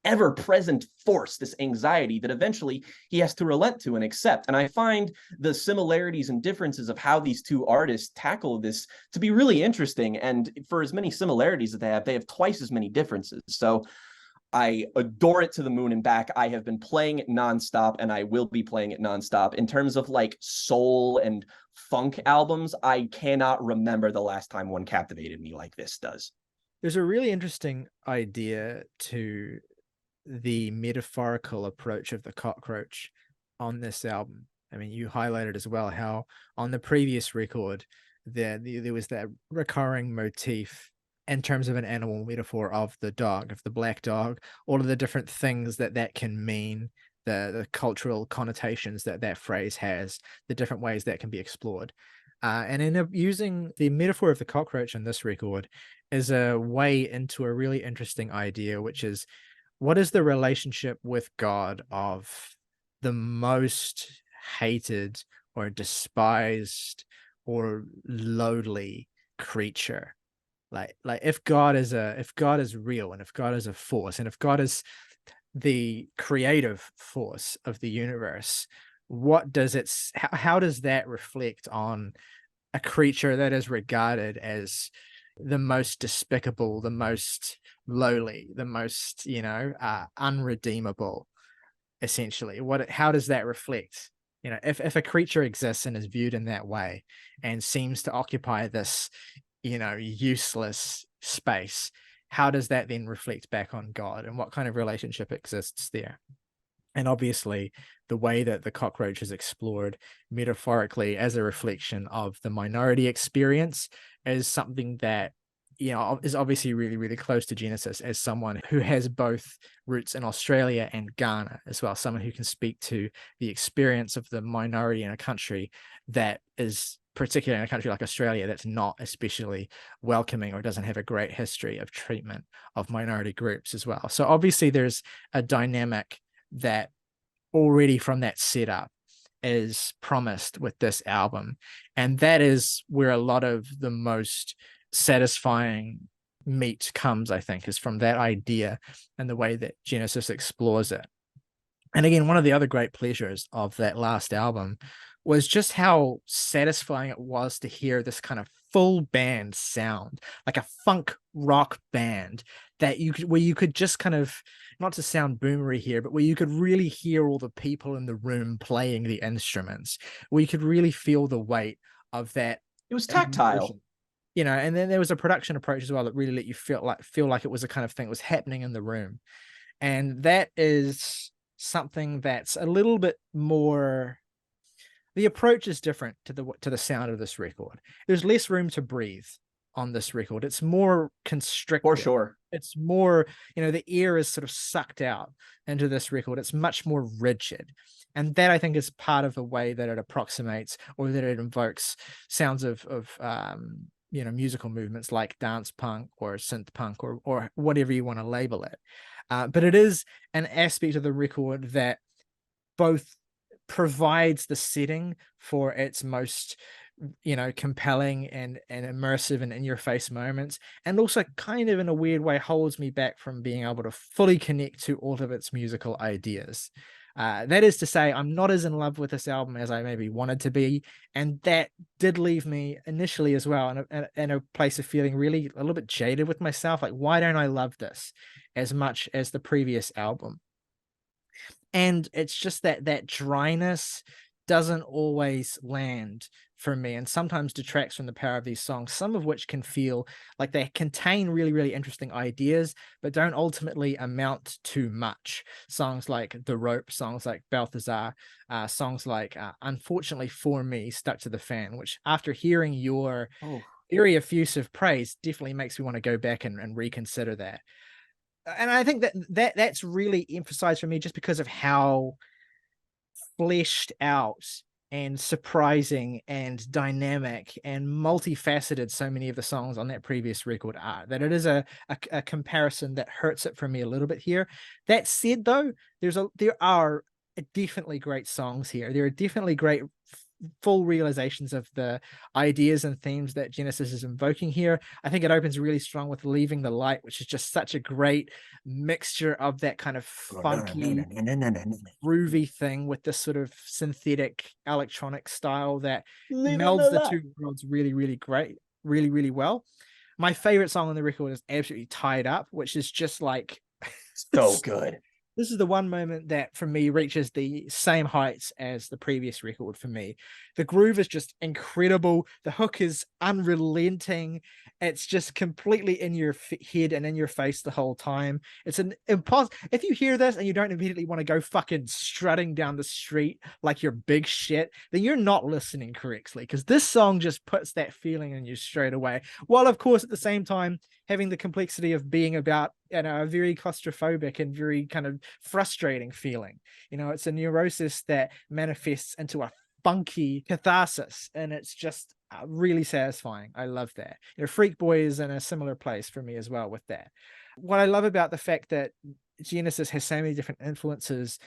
ever-present force, this anxiety that eventually he has to relent to and accept. And I find the similarities and differences of how these two artists tackle this to be really interesting. And for as many similarities that they have twice as many differences. So I adore it to the moon and back. I have been playing it nonstop, and I will be playing it nonstop. In terms of like soul and funk albums, I cannot remember the last time one captivated me like this does. There's a really interesting idea to the metaphorical approach of the cockroach on this album. I mean, you highlighted as well how on the previous record there was that recurring motif in terms of an animal metaphor of the dog, of the black dog, all of the different things that can mean, the cultural connotations that phrase has, the different ways that can be explored. And in using the metaphor of the cockroach in this record is a way into a really interesting idea, which is, what is the relationship with God of the most hated or despised or lowly creature? Like if God is real, and if God is a force, and if God is the creative force of the universe, what does how does that reflect on a creature that is regarded as the most despicable, the most lowly, the most unredeemable? essentially? How does that reflect? You know, if a creature exists and is viewed in that way and seems to occupy this, you know, useless space, how does that then reflect back on God, and what kind of relationship exists there? And obviously, the way that the cockroach is explored metaphorically as a reflection of the minority experience is something that, you know, is obviously really, really close to Genesis, as someone who has both roots in Australia and Ghana as well, someone who can speak to the experience of the minority in a country that is, particularly in a country like Australia, that's not especially welcoming or doesn't have a great history of treatment of minority groups as well. So obviously there's a dynamic that already from that setup is promised with this album. And that is where a lot of the most satisfying meat comes, I think, is from that idea and the way that Genesis explores it. And again, one of the other great pleasures of that last album was just how satisfying it was to hear this kind of full band sound, like a funk rock band that where you could just kind of, not to sound boomery here, but where you could really hear all the people in the room playing the instruments, where you could really feel the weight of that. It was tactile. You know, and then there was a production approach as well that really let you feel like it was a kind of thing that was happening in the room. And that is something that's a little bit more, the approach is different to the sound of this record. There's less room to breathe on this record. It's more constricted. For sure. It's more, you know, the air is sort of sucked out into this record. It's much more rigid. And that, I think, is part of the way that it approximates, or that it invokes sounds of you know, musical movements like dance punk or synth punk or whatever you want to label it. But it is an aspect of the record that both provides the setting for its most, you know, compelling and immersive and in your face moments, and also kind of in a weird way holds me back from being able to fully connect to all of its musical ideas. That is to say, I'm not as in love with this album as I maybe wanted to be, and that did leave me initially as well in a place of feeling really a little bit jaded with myself. Like, why don't I love this as much as the previous album? And it's just that dryness doesn't always land for me, and sometimes detracts from the power of these songs, some of which can feel like they contain really, really interesting ideas, but don't ultimately amount to much. Songs like The Rope, songs like Balthazar, songs like Unfortunately for Me, Stuck to the Fan, which after hearing your very effusive praise definitely makes me want to go back and reconsider that. And I think that's really emphasized for me just because of how fleshed out and surprising and dynamic and multifaceted so many of the songs on that previous record are, that it is a comparison that hurts it for me a little bit here. That said, though, there are definitely great songs here. There are definitely great full realizations of the ideas and themes that Genesis is invoking here. I think it opens really strong with Leaving the Light, which is just such a great mixture of that kind of funky, groovy thing with this sort of synthetic electronic style that melds the two worlds really, really great, really, really well. My favorite song on the record is absolutely Tied Up, which is just like so good. This is the one moment that for me reaches the same heights as the previous record for me. The groove is just incredible. The hook is unrelenting. It's just completely in your head and in your face the whole time. It's an impossible. If you hear this and you don't immediately want to go fucking strutting down the street like you're big shit, then you're not listening correctly, because this song just puts that feeling in you straight away. While, of course, at the same time, having the complexity of being about, you know, a very claustrophobic and very kind of frustrating feeling. You know, it's a neurosis that manifests into a funky catharsis, and it's just really satisfying. I love that. You know, Freak Boy is in a similar place for me as well with that. What I love about the fact that Genesis has so many different influences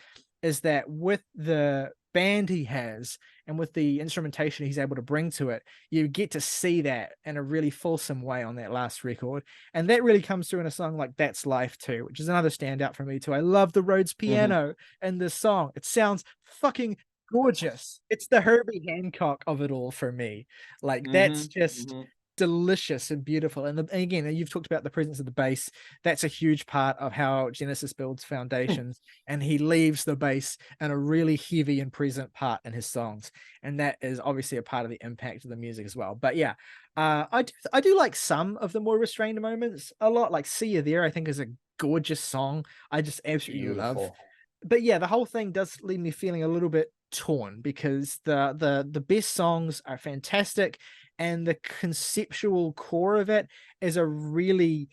is that with the band he has and with the instrumentation he's able to bring to it, you get to see that in a really fulsome way on that last record. And that really comes through in a song like That's Life too, which is another standout for me too. I love the Rhodes piano in this song. It sounds fucking gorgeous. It's the Herbie Hancock of it all for me. Like that's just delicious and beautiful. And again, you've talked about the presence of the bass. That's a huge part of how Genesis builds foundations, and he leaves the bass in a really heavy and present part in his songs, and that is obviously a part of the impact of the music as well. But yeah, I do like some of the more restrained moments a lot. Like "See You There," I think is a gorgeous song. I just absolutely love. Beautiful. But yeah, the whole thing does leave me feeling a little bit torn, because the best songs are fantastic, and the conceptual core of it is a really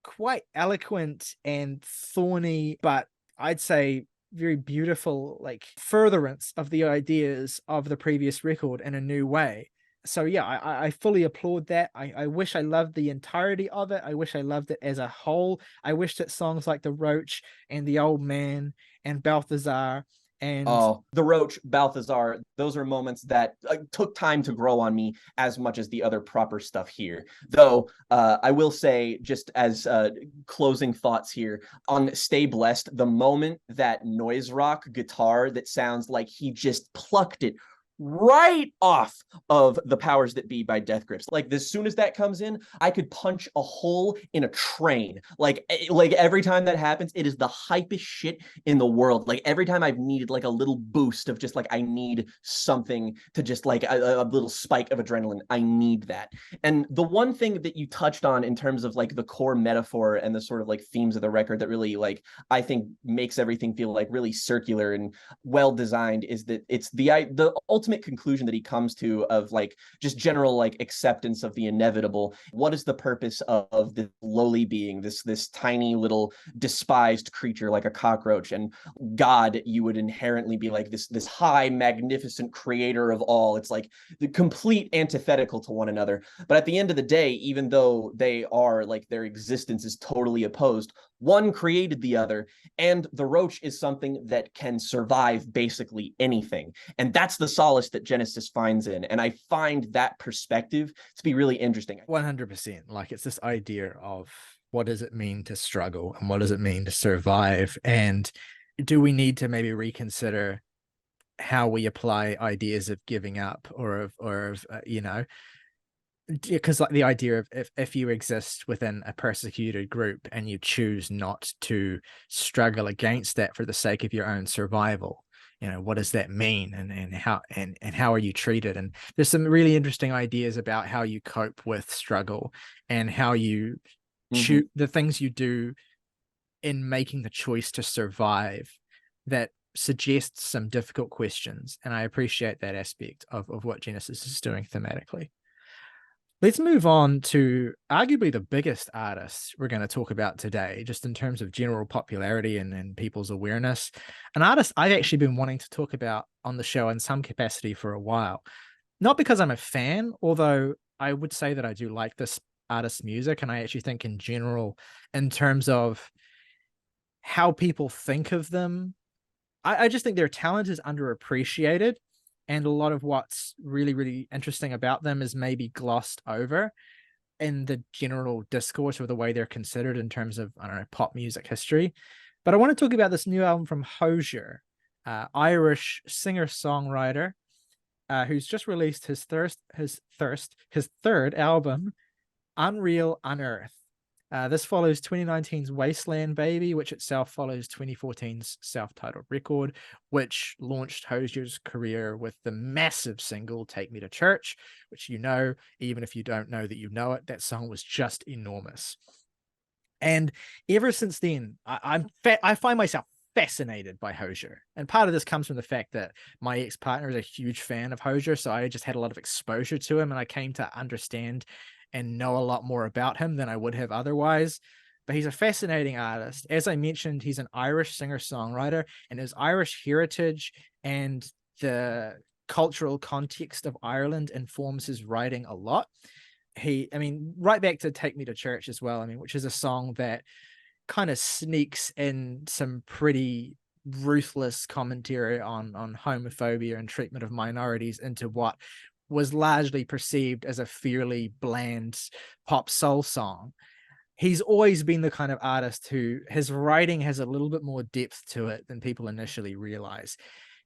quite eloquent and thorny, but I'd say very beautiful, like, furtherance of the ideas of the previous record in a new way. So yeah, I fully applaud that. I wish I loved the entirety of it. I wish I loved it as a whole. I wish that songs like The Roach and The Old Man and Balthazar and Oh, the Roach, Balthazar, those are moments that took time to grow on me as much as the other proper stuff here. Though, I will say, just as closing thoughts here, on Stay Blessed, the moment that noise rock guitar that sounds like he just plucked it right off of The Powers That Be by Death Grips. Like, as soon as that comes in, I could punch a hole in a train. Like every time that happens, it is the hypest shit in the world. Like every time I've needed like a little boost of just like I need something to just like a little spike of adrenaline. I need that. And the one thing that you touched on in terms of like the core metaphor and the sort of like themes of the record that really like I think makes everything feel like really circular and well designed is that it's the ultimate conclusion that he comes to of like just general like acceptance of the inevitable. What is the purpose of this lowly being, this tiny little despised creature like a cockroach? And God, you would inherently be like this high magnificent creator of all. It's like the complete antithetical to one another. But at the end of the day, even though they are like their existence is totally opposed, one created the other, and the Roach is something that can survive basically anything. And that's the solace that Genesis finds in. And I find that perspective to be really interesting. 100%. Like, it's this idea of what does it mean to struggle and what does it mean to survive? And do we need to maybe reconsider how we apply ideas of giving up or of because like the idea of if you exist within a persecuted group and you choose not to struggle against that for the sake of your own survival, what does that mean, and how are you treated? And there's some really interesting ideas about how you cope with struggle and how you choose the things you do in making the choice to survive that suggests some difficult questions. And I appreciate that aspect of what Genesis is doing thematically. Let's move on to arguably the biggest artist we're going to talk about today, just in terms of general popularity and people's awareness. An artist I've actually been wanting to talk about on the show in some capacity for a while. Not because I'm a fan, although I would say that I do like this artist's music. And I actually think in general, in terms of how people think of them, I just think their talent is underappreciated. And a lot of what's really, really interesting about them is maybe glossed over in the general discourse or the way they're considered in terms of, I don't know, pop music history. But I want to talk about this new album from Hozier, Irish singer-songwriter, who's just released his third album, Unreal Unearth. This follows 2019's Wasteland Baby, which itself follows 2014's self-titled record, which launched Hozier's career with the massive single Take Me to Church, which even if you don't know that you know it, that song was just enormous. And ever since then, I find myself fascinated by Hozier. And part of this comes from the fact that my ex-partner is a huge fan of Hozier, so I just had a lot of exposure to him, and I came to understand and know a lot more about him than I would have otherwise. But he's a fascinating artist. As I mentioned, he's an Irish singer-songwriter, and his Irish heritage and the cultural context of Ireland informs his writing a lot. Right back to Take Me to Church as well, which is a song that kind of sneaks in some pretty ruthless commentary on homophobia and treatment of minorities into what was largely perceived as a fairly bland pop soul song. He's always been the kind of artist who his writing has a little bit more depth to it than people initially realize.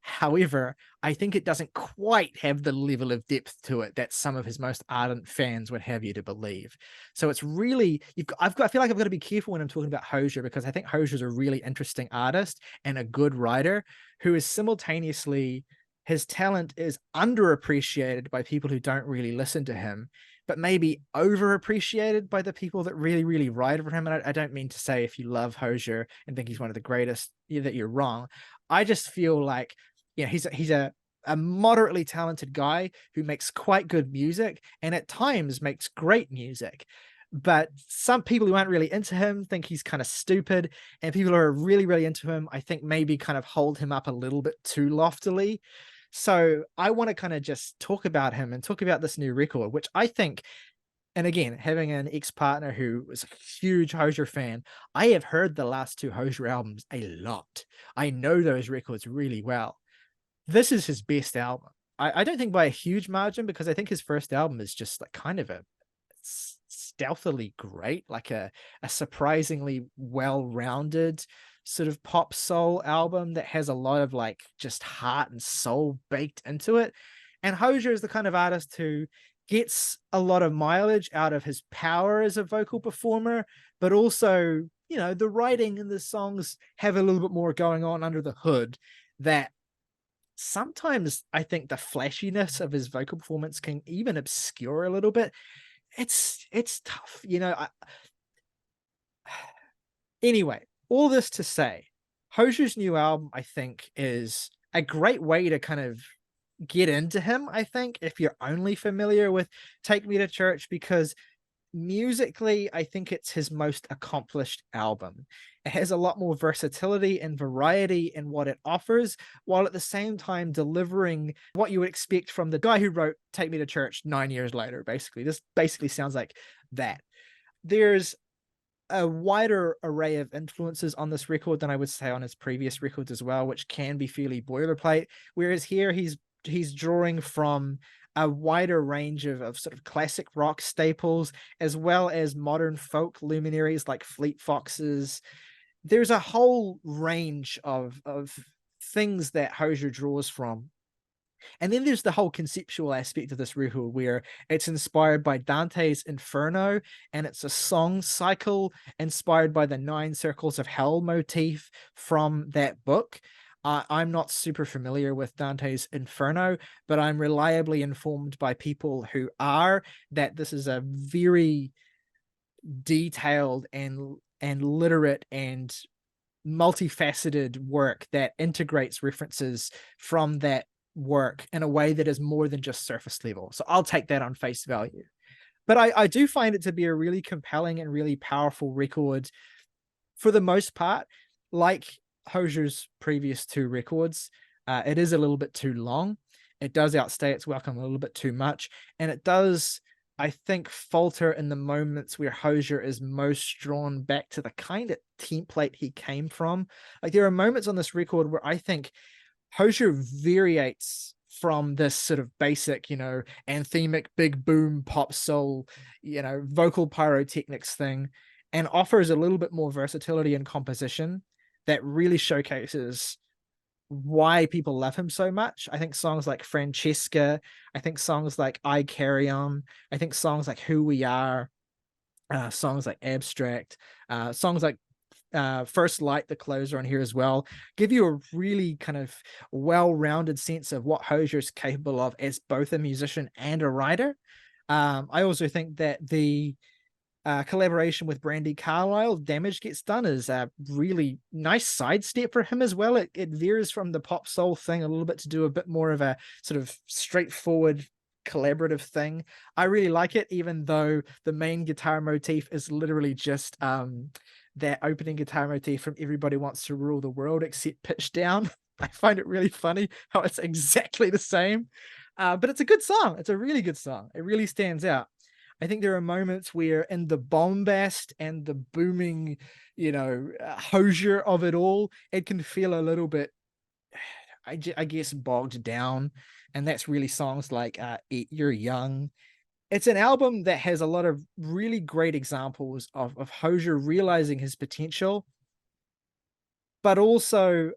However, I think it doesn't quite have the level of depth to it that some of his most ardent fans would have you to believe. So it's really, I feel like I've got to be careful when I'm talking about Hozier, because I think Hozier's a really interesting artist and a good writer who is simultaneously, his talent is underappreciated by people who don't really listen to him, but maybe overappreciated by the people that really, really write for him. And I don't mean to say if you love Hozier and think he's one of the greatest, that you're wrong. I just feel like, he's a moderately talented guy who makes quite good music and at times makes great music. But some people who aren't really into him think he's kind of stupid, and people who are really, really into him, I think maybe kind of hold him up a little bit too loftily. So I want to kind of just talk about him and talk about this new record, which I think, and again, having an ex-partner who was a huge Hozier fan, I have heard the last two Hozier albums a lot. I know those records really well. This is his best album. I don't think by a huge margin, because I think his first album is just like kind of a stealthily great, like a surprisingly well-rounded sort of pop soul album that has a lot of like just heart and soul baked into it. And Hozier is the kind of artist who gets a lot of mileage out of his power as a vocal performer, but also, the writing and the songs have a little bit more going on under the hood that sometimes I think the flashiness of his vocal performance can even obscure a little bit. It's tough, anyway, all this to say, Hozier's new album, I think, is a great way to kind of get into him, I think, if you're only familiar with Take Me to Church, because musically, I think it's his most accomplished album. It has a lot more versatility and variety in what it offers, while at the same time delivering what you would expect from the guy who wrote Take Me to Church 9 years later, basically. This basically sounds like that. There's a wider array of influences on this record than I would say on his previous records as well, which can be fairly boilerplate. Whereas here he's drawing from a wider range of sort of classic rock staples, as well as modern folk luminaries like Fleet Foxes. There's a whole range of things that Hozier draws from. And then there's the whole conceptual aspect of this record where it's inspired by Dante's Inferno, and it's a song cycle inspired by the 9 Circles of Hell motif from that book. I'm not super familiar with Dante's Inferno, but I'm reliably informed by people who are that this is a very detailed and literate and multifaceted work that integrates references from that work in a way that is more than just surface level. So I'll take that on face value. But I do find it to be a really compelling and really powerful record for the most part. Like Hozier's previous 2 records, it is a little bit too long. It does outstay its welcome a little bit too much. And it does, I think, falter in the moments where Hozier is most drawn back to the kind of template he came from. Like there are moments on this record where I think Hozier variates from this sort of basic, anthemic big boom pop soul, vocal pyrotechnics thing, and offers a little bit more versatility in composition that really showcases why people love him so much. I think songs like Francesca, I think songs like I Carry On, I think songs like Who We Are, songs like Abstract, songs like First Light, the closer on here as well, give you a really kind of well-rounded sense of what Hozier is capable of as both a musician and a writer. I also think that the collaboration with Brandy Carlisle, Damage Gets Done, is a really nice sidestep for him as well. It veers from the pop soul thing a little bit to do a bit more of a sort of straightforward collaborative thing. I really like it, even though the main guitar motif is literally just that opening guitar motif from Everybody Wants to Rule the World, except pitched down. I find it really funny how it's exactly the same. But it's a good song. It's a really good song. It really stands out. I think there are moments where in the bombast and the booming, Hozier of it all, it can feel a little bit, I guess, bogged down. And that's really songs like You're Young. It's an album that has a lot of really great examples of Hozier realizing his potential, but also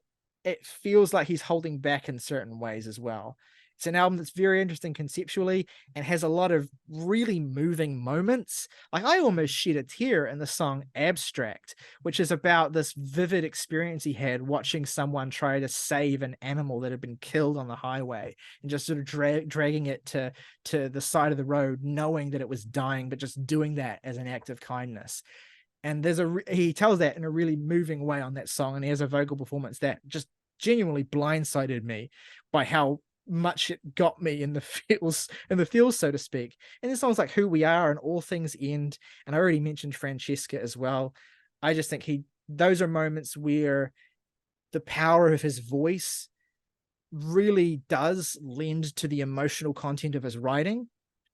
it feels like he's holding back in certain ways as well. It's an album that's very interesting conceptually and has a lot of really moving moments. Like I almost shed a tear in the song Abstract, which is about this vivid experience he had watching someone try to save an animal that had been killed on the highway and just sort of dragging it to the side of the road, knowing that it was dying, but just doing that as an act of kindness. And he tells that in a really moving way on that song, and he has a vocal performance that just genuinely blindsided me by how much it got me in the feels, so to speak. And then songs like Who We Are and All Things End, and I already mentioned Francesca as well. I just think those are moments where the power of his voice really does lend to the emotional content of his writing.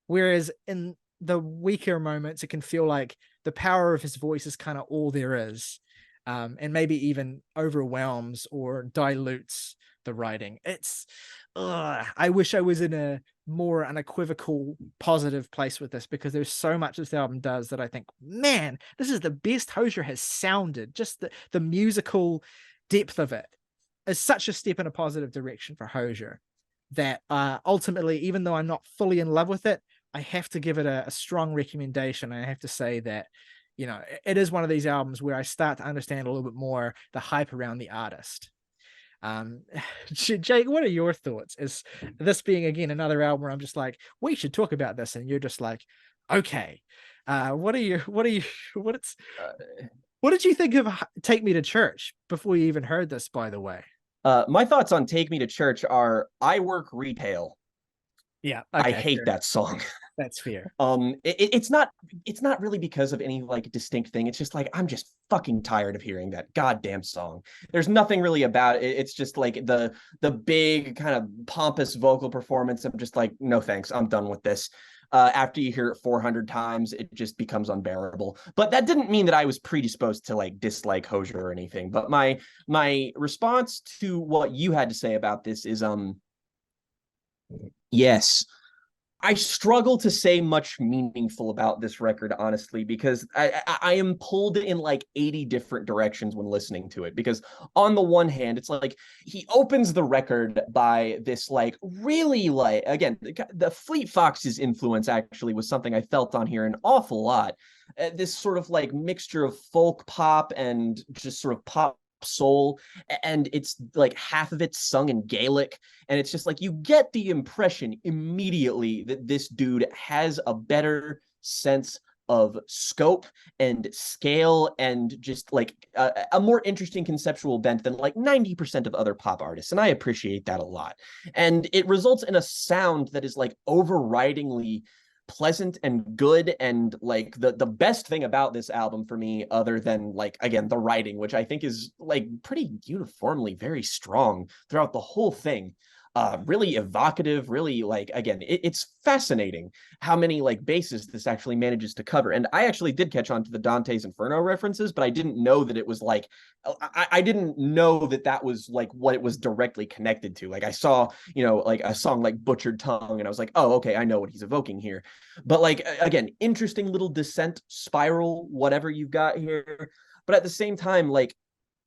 Whereas in the weaker moments, it can feel like the power of his voice is kind of all there is, and maybe even overwhelms or dilutes the writing. I wish I was in a more unequivocal positive place with this, because there's so much this album does that I think, man, this is the best Hozier has sounded. Just the musical depth of it is such a step in a positive direction for Hozier that ultimately, even though I'm not fully in love with it, I have to give it a strong recommendation. I have to say that, it is one of these albums where I start to understand a little bit more the hype around the artist. Um, Jake, what are your thoughts? Is this being again another album where I'm just like, we should talk about this, and you're just like, okay. What did you think of Take Me to Church before you even heard this, by the way? My thoughts on Take Me to Church are I work retail. Yeah, I okay, hate that song. that's fair. It's not really because of any like distinct thing. It's just like I'm just fucking tired of hearing that goddamn song. There's nothing really about it. It's just like the big kind of pompous vocal performance. I'm just like, no thanks, I'm done with this. After you hear it 400 times, it just becomes unbearable. But that didn't mean that I was predisposed to like dislike Hozier or anything. But my response to what you had to say about this is yes, I struggle to say much meaningful about this record, honestly, because I am pulled in like 80 different directions when listening to it. Because on the one hand, it's like he opens the record by this like really like, again, the Fleet Foxes influence actually was something I felt on here an awful lot. This sort of like mixture of folk pop and just sort of pop soul, and it's like half of it's sung in Gaelic, and it's just like you get the impression immediately that this dude has a better sense of scope and scale and just like a more interesting conceptual bent than like 90% of other pop artists, and I appreciate that a lot. And it results in a sound that is like overridingly pleasant and good, and like the best thing about this album for me, other than like again the writing, which I think is like pretty uniformly very strong throughout the whole thing, really evocative, really like again it's fascinating how many like bases this actually manages to cover. And I actually did catch on to the Dante's Inferno references, but I didn't know that it was like I didn't know that that was like what it was directly connected to. Like I saw, like a song like Butchered Tongue, and I was like, oh, okay, I know what he's evoking here. But like again, interesting little descent spiral, whatever you've got here. But at the same time, like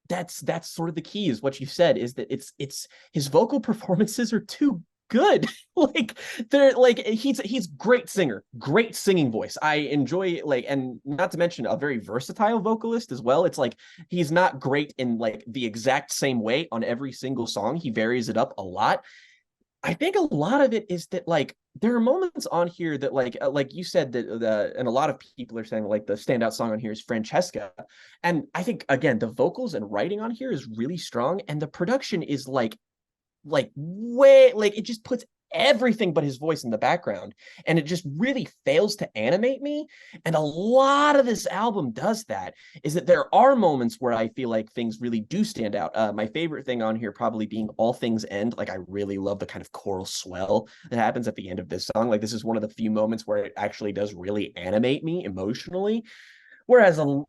that's sort of the key, is what you said, is that it's his vocal performances are too good. Like they're like he's great singer, great singing voice. I enjoy like, and not to mention a very versatile vocalist as well. It's like he's not great in like the exact same way on every single song. He varies it up a lot. I think a lot of it is that like there are moments on here that like you said that and a lot of people are saying like the standout song on here is Francesca, and I think again the vocals and writing on here is really strong, and the production is like way like it just puts everything but his voice in the background, and it just really fails to animate me. And a lot of this album does that, is that there are moments where I feel like things really do stand out. My favorite thing on here probably being All Things End. Like I really love the kind of choral swell that happens at the end of this song. Like this is one of the few moments where it actually does really animate me emotionally. Whereas on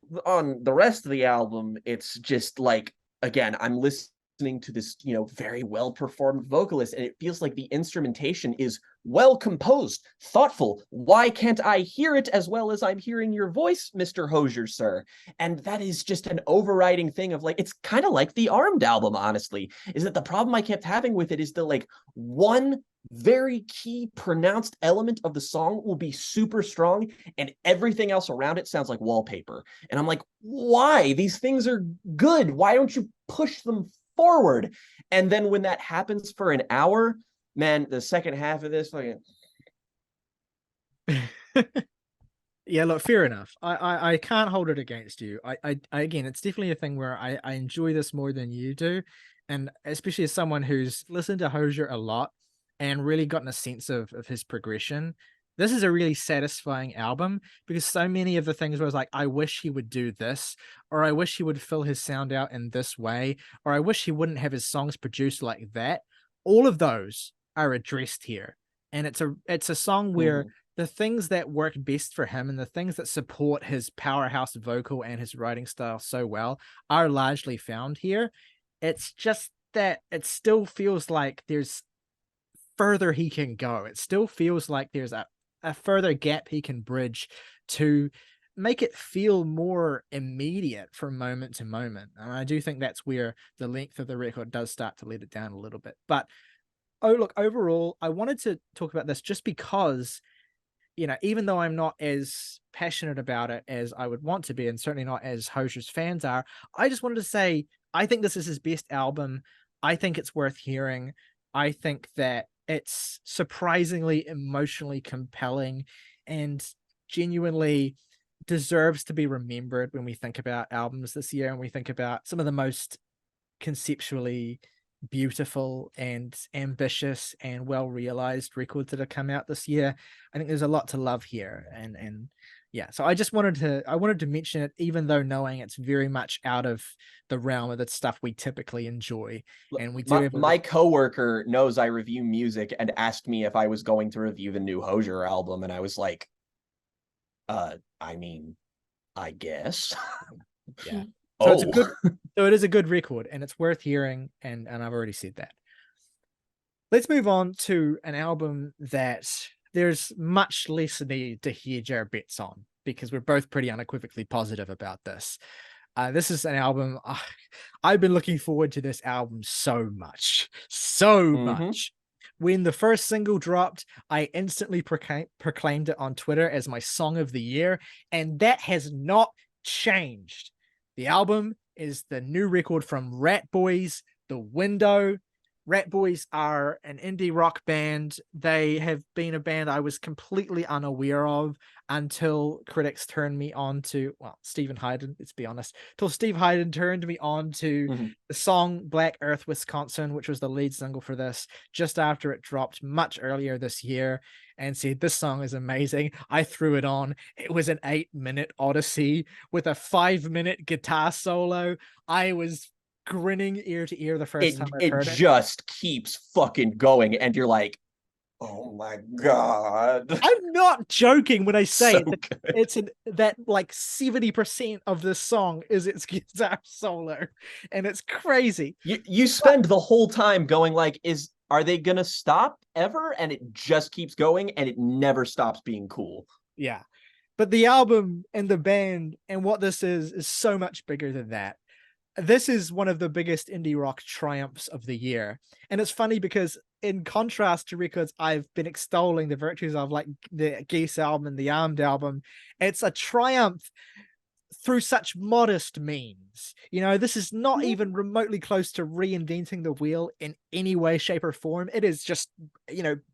the rest of the album, it's just like again I'm listening to this, very well performed vocalist, and it feels like the instrumentation is well composed, thoughtful. Why can't I hear it as well as I'm hearing your voice, Mr. Hozier, sir? And that is just an overriding thing of like, it's kind of like the Armed album, honestly, is that the problem I kept having with it is that like one very key pronounced element of the song will be super strong and everything else around it sounds like wallpaper. And I'm like, why? These things are good. Why don't you push them forward? And then when that happens for an hour, man, the second half of this fucking Yeah, look, fair enough. I can't hold it against you. I again, it's definitely a thing where I enjoy this more than you do, and especially as someone who's listened to Hozier a lot and really gotten a sense of his progression. This is a really satisfying album because so many of the things where I was like, I wish he would do this, or I wish he would fill his sound out in this way, or I wish he wouldn't have his songs produced like that. All of those are addressed here. And it's a song where the things that work best for him and the things that support his powerhouse vocal and his writing style so well are largely found here. It's just that it still feels like there's further he can go. It still feels like there's a further gap he can bridge to make it feel more immediate from moment to moment. And I do think that's where the length of the record does start to let it down a little bit. But look, overall, I wanted to talk about this just because, even though I'm not as passionate about it as I would want to be, and certainly not as Hozier's fans are, I just wanted to say, I think this is his best album. I think it's worth hearing. I think that it's surprisingly emotionally compelling and genuinely deserves to be remembered when we think about albums this year and we think about some of the most conceptually beautiful and ambitious and well realized records that have come out this year. I think there's a lot to love here, and yeah, so I wanted to mention it, even though knowing it's very much out of the realm of the stuff we typically enjoy. And we do my, have my coworker knows I review music and asked me if I was going to review the new Hozier album, and I was like, I mean, I guess. Yeah. So it's a good Oh. so it is a good record and it's worth hearing, and I've already said that. Let's move on to an album that there's much less need to hedge our bets on because we're both pretty unequivocally positive about this. This is an album I've been looking forward to this album so much, so much. When the first single dropped, I instantly proclaimed it on Twitter as my song of the year, and that has not changed. The album is the new record from Ratboys, The Window. Ratboys are an indie rock band. They have been a band I was completely unaware of until critics turned me on to, well, Stephen Hayden, let's be honest, till Steve Hayden turned me on to the song Black Earth, Wisconsin, which was the lead single for this, just after it dropped much earlier this year, and said, this song is amazing. I threw it on. It was an 8-minute odyssey with a 5-minute guitar solo. I was grinning ear to ear the first time I heard it. It just keeps fucking going, and you're like, oh my god. I'm not joking when I say So that it's that like 70% of this song is its guitar solo, and it's crazy. You spend the whole time going like, are they gonna stop ever? And it just keeps going, and it never stops being cool. Yeah. But the album and the band and what this is so much bigger than that. This is one of the biggest indie rock triumphs of the year. And it's funny because in contrast to records I've been extolling the virtues of, like the Geese album and the Armed album, it's a triumph through such modest means. This is not even remotely close to reinventing the wheel in any way, shape, or form. It is just,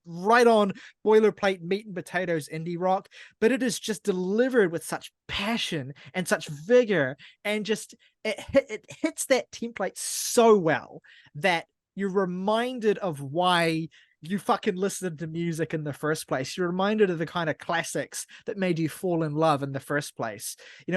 right on boilerplate meat and potatoes indie rock, but it is just delivered with such passion and such vigor, and just it hits that template so well that you're reminded of why you fucking listened to music in the first place. You're reminded of the kind of classics that made you fall in love in the first place.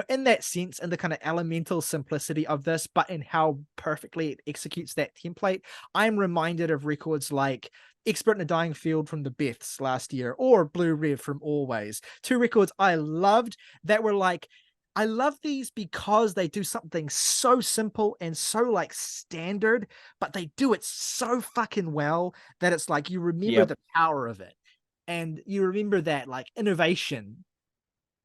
In that sense, and the kind of elemental simplicity of this, but in how perfectly it executes that template, I'm reminded of records like Expert in a Dying Field from the Beths last year, or Blue Rev from Always. Two records I loved that were like I love these because they do something so simple and so like standard, but they do it so fucking well that it's like you remember Yep. the power of it. And you remember that like innovation,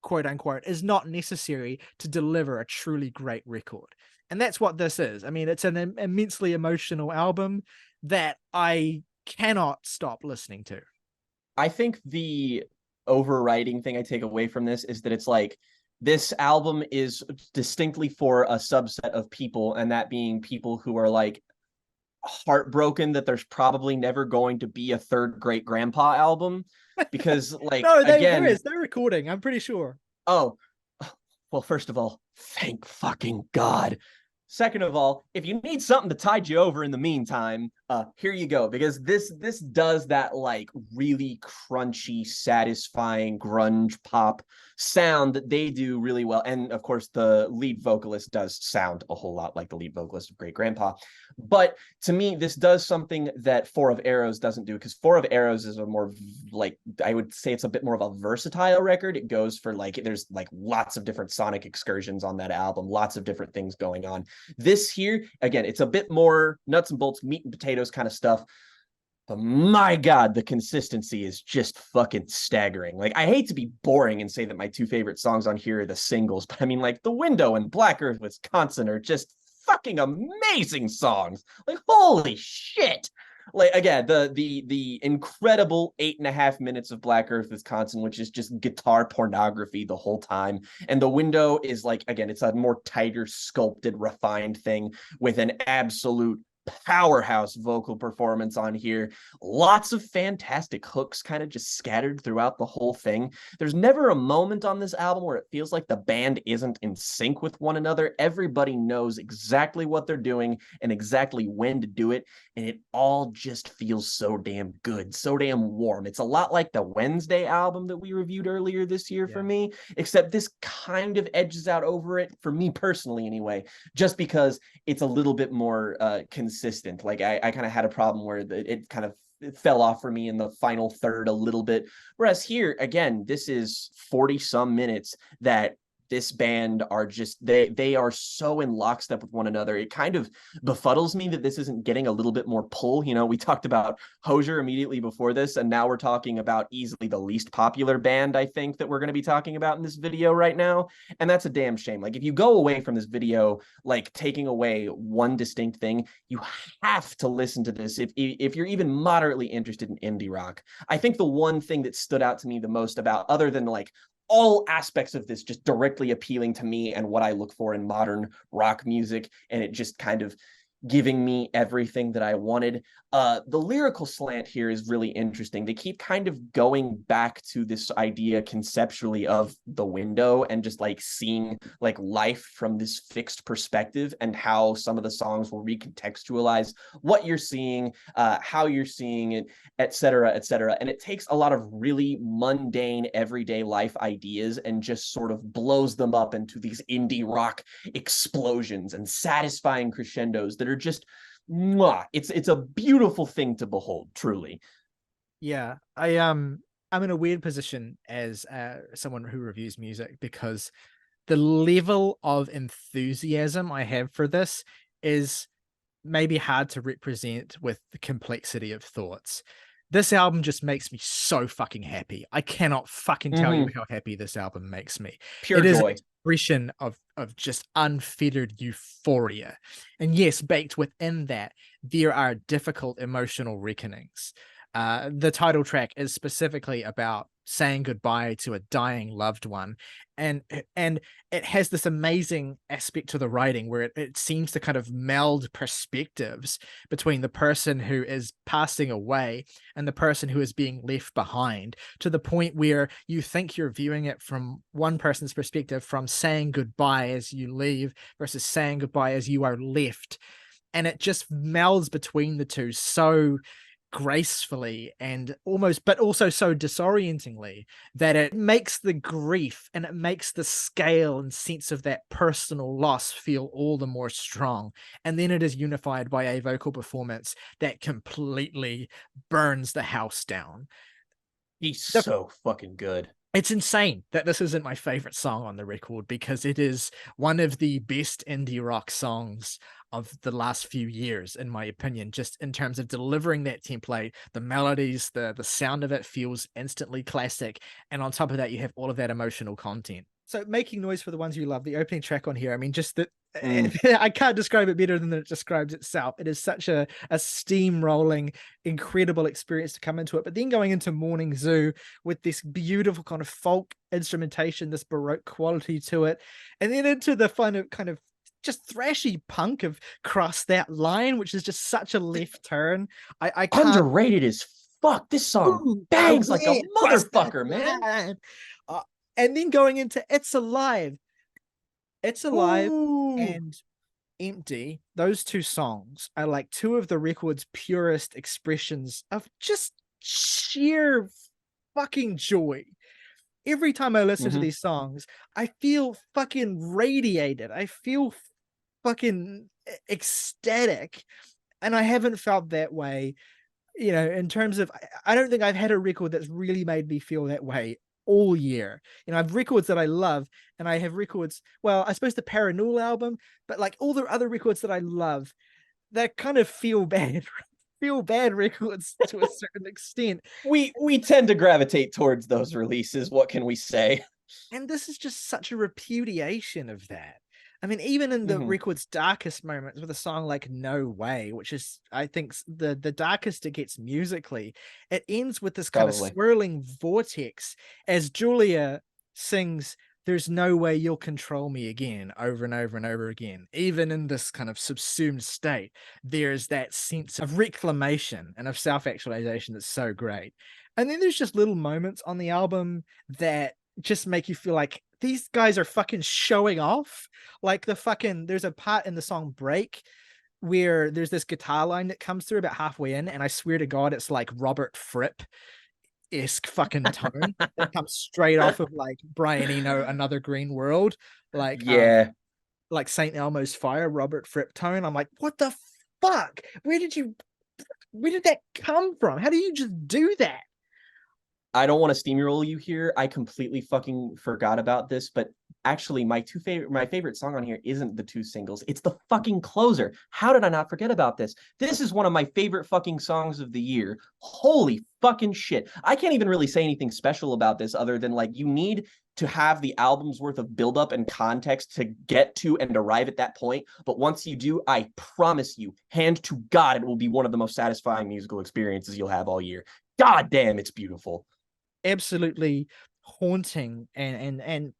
quote unquote, is not necessary to deliver a truly great record. And that's what this is. I mean, it's an immensely emotional album that I cannot stop listening to. I think the overriding thing I take away from this is that it's like this album is distinctly for a subset of people, and that being people who are like heartbroken that there's probably never going to be a third great grandpa album. Because, like, No, there again, is. They're recording, I'm pretty sure. oh, well, first of all, thank fucking God. Second of all, if you need something to tide you over in the meantime, here you go. Because this does that like really crunchy, satisfying grunge pop sound that they do really well. And of course, the lead vocalist does sound a whole lot like the lead vocalist of Great Grandpa. But to me, this does something that Four of Arrows doesn't do, because Four of Arrows is a more, like, I would say it's a bit more of a versatile record. It goes for like, there's like lots of different sonic excursions on that album, lots of different things going on. This here, again, it's a bit more nuts and bolts, meat and potatoes kind of stuff. But my God, the consistency is just fucking staggering. Like, I hate to be boring and say that my two favorite songs on here are the singles, but I mean, like, The Window and Black Earth, Wisconsin are just fucking amazing songs. Like, holy shit. Like, again, the incredible 8.5 minutes of Black Earth, Wisconsin, which is just guitar pornography the whole time. And The Window is like, again, it's a more tighter, sculpted, refined thing with an absolute powerhouse vocal performance on here. Lots of fantastic hooks kind of just scattered throughout the whole thing. There's never a moment on this album where it feels like the band isn't in sync with one another. Everybody knows exactly what they're doing and exactly when to do it, and it all just feels so damn good, so damn warm. It's a lot like the Wednesday album that we reviewed earlier this year for Yeah. me, except this kind of edges out over it, for me personally anyway, just because it's a little bit more consistent. Like, I kind of had a problem where it kind of it fell off for me in the final third a little bit. Whereas here, again, this is 40 some minutes that this band are just, they are so in lockstep with one another. It kind of befuddles me that this isn't getting a little bit more pull. You know, we talked about Hozier immediately before this, and now we're talking about easily the least popular band, I think, that we're going to be talking about in this video right now. And that's a damn shame. Like, if you go away from this video, like taking away one distinct thing, you have to listen to this if you're even moderately interested in indie rock. I think the one thing that stood out to me the most about, other than like all aspects of this just directly appealing to me and what I look for in modern rock music, and it just kind of giving me everything that I wanted. The lyrical slant here is really interesting. They keep kind of going back to this idea conceptually of the window and just like seeing like life from this fixed perspective, and how some of the songs will recontextualize what you're seeing, how you're seeing it, etc., etc. And it takes a lot of really mundane everyday life ideas and just sort of blows them up into these indie rock explosions and satisfying crescendos that are just mwah. It's a beautiful thing to behold, truly. Yeah, I'm in a weird position as someone who reviews music, because the level of enthusiasm I have for this is maybe hard to represent with the complexity of thoughts. This album just makes me so fucking happy. I cannot fucking tell you how happy this album makes me. Pure It is an joy. expression of just unfettered euphoria. And yes, baked within that, there are difficult emotional reckonings. The title track is specifically about saying goodbye to a dying loved one, and it has this amazing aspect to the writing where it seems to kind of meld perspectives between the person who is passing away and the person who is being left behind, to the point where you think you're viewing it from one person's perspective, from saying goodbye as you leave versus saying goodbye as you are left, and it just melds between the two so gracefully and almost, but also so disorientingly, that it makes the grief and it makes the scale and sense of that personal loss feel all the more strong. And then it is unified by a vocal performance that completely burns the house down. He's The so fucking good. It's insane that this isn't my favorite song on the record because it is one of the best indie rock songs of the last few years, in my opinion, just in terms of delivering that template, the melodies, the sound of it feels instantly classic. And on top of that, you have all of that emotional content. So Making Noise for the Ones You Love, the opening track on here, I mean, just that I can't describe it better than it describes itself. It is such a steamrolling, incredible experience to come into it. But then going into Morning Zoo with this beautiful kind of folk instrumentation, this Baroque quality to it, and then into the fun of kind of just thrashy punk of Cross That Line, which is just such a left turn. I can't. Underrated as fuck. This song Ooh, bangs like a Cross That motherfucker, man. Line. And then going into It's Alive. It's Alive Ooh. and Empty, those two songs are like two of the record's purest expressions of just sheer fucking joy. Every time I listen to Mm-hmm. these songs, I feel fucking radiated. I feel fucking ecstatic. And I haven't felt that way, in terms of, I don't think I've had a record that's really made me feel that way all year. I have records that I love, and I have records, well, I suppose the Parannoul album, but like all the other records that I love that kind of feel bad, feel bad records to a certain extent. We tend to gravitate towards those releases. What can we say? And this is just such a repudiation of that. I mean, even in the Mm-hmm. record's darkest moments with a song like No Way, which is, I think, the darkest it gets musically, it ends with this kind of Probably. swirling vortex as Julia sings, "There's no way you'll control me again," over and over and over again. Even in this kind of subsumed state, there's that sense of reclamation and of self-actualization that's so great. And then there's just little moments on the album that just make you feel like these guys are fucking showing off. Like there's a part in the song Break where there's this guitar line that comes through about halfway in, and I swear to God, it's like Robert Fripp-esque fucking tone that comes straight off of like Brian Eno, Another Green World, like Yeah. like St. Elmo's Fire, Robert Fripp tone. I'm like, what the fuck? Where did that come from? How do you just do that? I don't want to steamroll you here. I completely fucking forgot about this, but actually my favorite song on here isn't the two singles. It's the fucking closer. How did I not forget about this? This is one of my favorite fucking songs of the year. Holy fucking shit. I can't even really say anything special about this other than like you need to have the album's worth of buildup and context to get to and arrive at that point. But once you do, I promise you, hand to God, it will be one of the most satisfying musical experiences you'll have all year. God damn, it's beautiful. Absolutely haunting and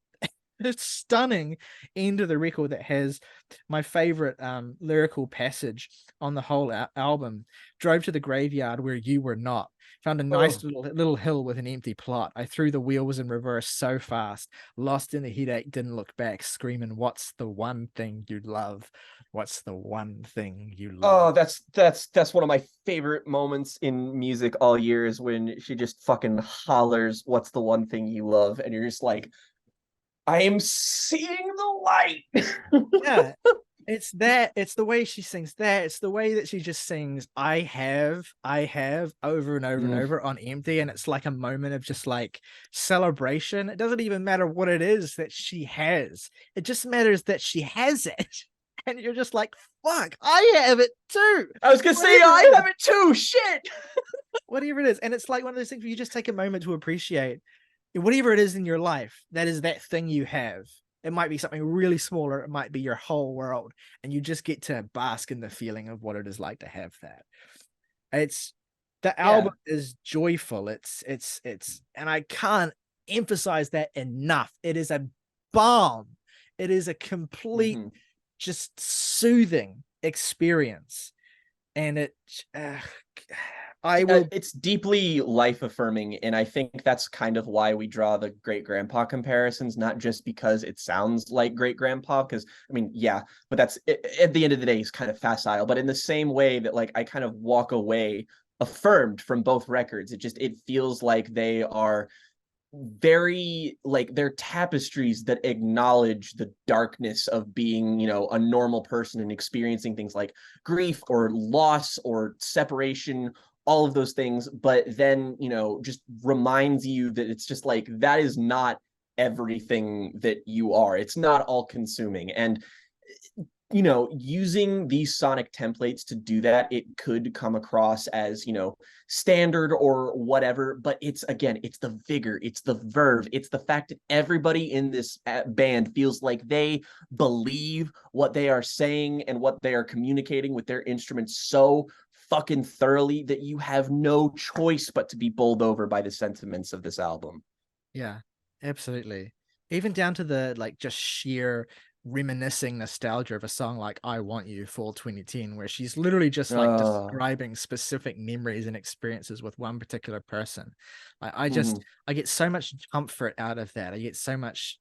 it's stunning end of the record that has my favorite lyrical passage on the whole album. Drove to the graveyard where you were not. Found a nice Oh. little hill with an empty plot. I threw the wheels in reverse so fast. Lost in the headache, didn't look back, screaming, "What's the one thing you love? What's the one thing you love?" Oh, that's one of my favorite moments in music all year is when she just fucking hollers, "What's the one thing you love?" And you're just like, I am seeing the light. Yeah, it's the way she sings that, it's the way that she just sings I have over and over and Mm, over on Empty, and it's like a moment of just like celebration. It doesn't even matter what it is that she has, it just matters that she has it. And you're just like, fuck, I have it too. I was gonna say Whatever I it is, have it too. Shit. whatever it is. And it's like one of those things where you just take a moment to appreciate whatever it is in your life that is that thing you have. It might be something really small, or it might be your whole world, and you just get to bask in the feeling of what it is like to have that. It's the Yeah. album is joyful. And I can't emphasize that enough. It is a balm. It is a complete, Hmm. just soothing experience, and uh, I will. It's deeply life affirming, and I think that's kind of why we draw the great grandpa comparisons, not just because it sounds like great grandpa, because I mean, yeah, but that's at the end of the day is kind of facile. But in the same way that like I kind of walk away affirmed from both records, it feels like they are very like they're tapestries that acknowledge the darkness of being, a normal person and experiencing things like grief or loss or separation all of those things, but then, just reminds you that it's just like that is not everything that you are. It's not all consuming. And using these sonic templates to do that, it could come across as, standard or whatever, but it's, again, it's the vigor, it's the verve, it's the fact that everybody in this band feels like they believe what they are saying and what they are communicating with their instruments so fucking thoroughly that you have no choice but to be bowled over by the sentiments of this album. Yeah, absolutely. Even down to the like just sheer reminiscing nostalgia of a song like I Want You Fall 2010, where she's literally just like Uh, describing specific memories and experiences with one particular person. mhm. I get so much comfort out of that. I get so much.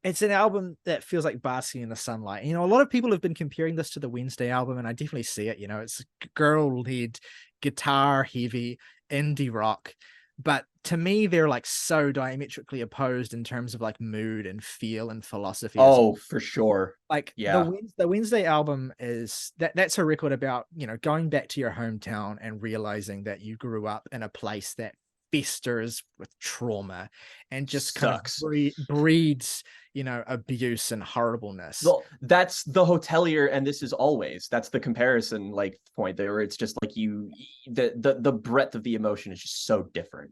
It's an album that feels like basking in the sunlight. A lot of people have been comparing this to the Wednesday album, and I definitely see it. It's girl led, guitar heavy, indie rock. But to me, they're like so diametrically opposed in terms of like mood and feel and philosophy as well. Oh, for sure. Like Yeah. The Wednesday album is that's a record about, going back to your hometown and realizing that you grew up in a place that festers with trauma and just kind of Sucks. breeds, abuse and horribleness. That's the hotelier, and this is always. That's the comparison, like, point there, where it's just like the breadth of the emotion is just so different.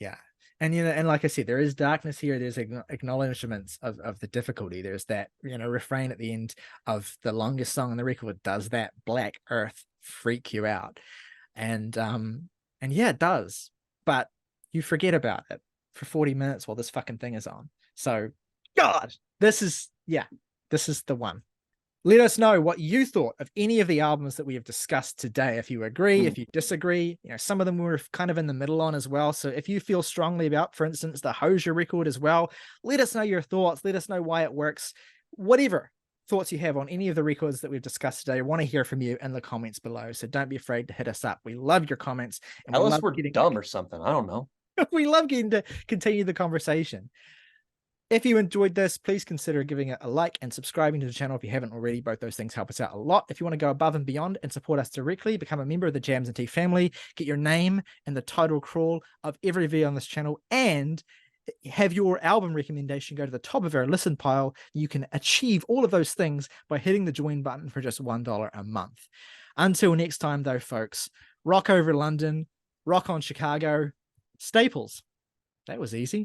Yeah. And and like I said, there is darkness here. There's acknowledgments of the difficulty. There's that, refrain at the end of the longest song on the record. Does that black earth freak you out? And yeah, it does. But you forget about it for 40 minutes while this fucking thing is on. So God, this is the one. Let us know what you thought of any of the albums that we have discussed today. If you agree, if you disagree, some of them were kind of in the middle on as well. So if you feel strongly about, for instance, the Hozier record as well, let us know your thoughts. Let us know why it works. Whatever thoughts you have on any of the records that we've discussed today, I want to hear from you in the comments below. So don't be afraid to hit us up. We love your comments, and we Tell us love we're getting dumb or something. I don't know. we love getting to continue the conversation. If you enjoyed this, please consider giving it a like and subscribing to the channel if you haven't already. Both those things help us out a lot. If you want to go above and beyond and support us directly, become a member of the Jams and Tea family, get your name in the title crawl of every video on this channel, and have your album recommendation go to the top of our listen pile. You can achieve all of those things by hitting the join button for just $1 a month. Until next time, though, folks, rock over London, rock on Chicago, Staples. That was easy.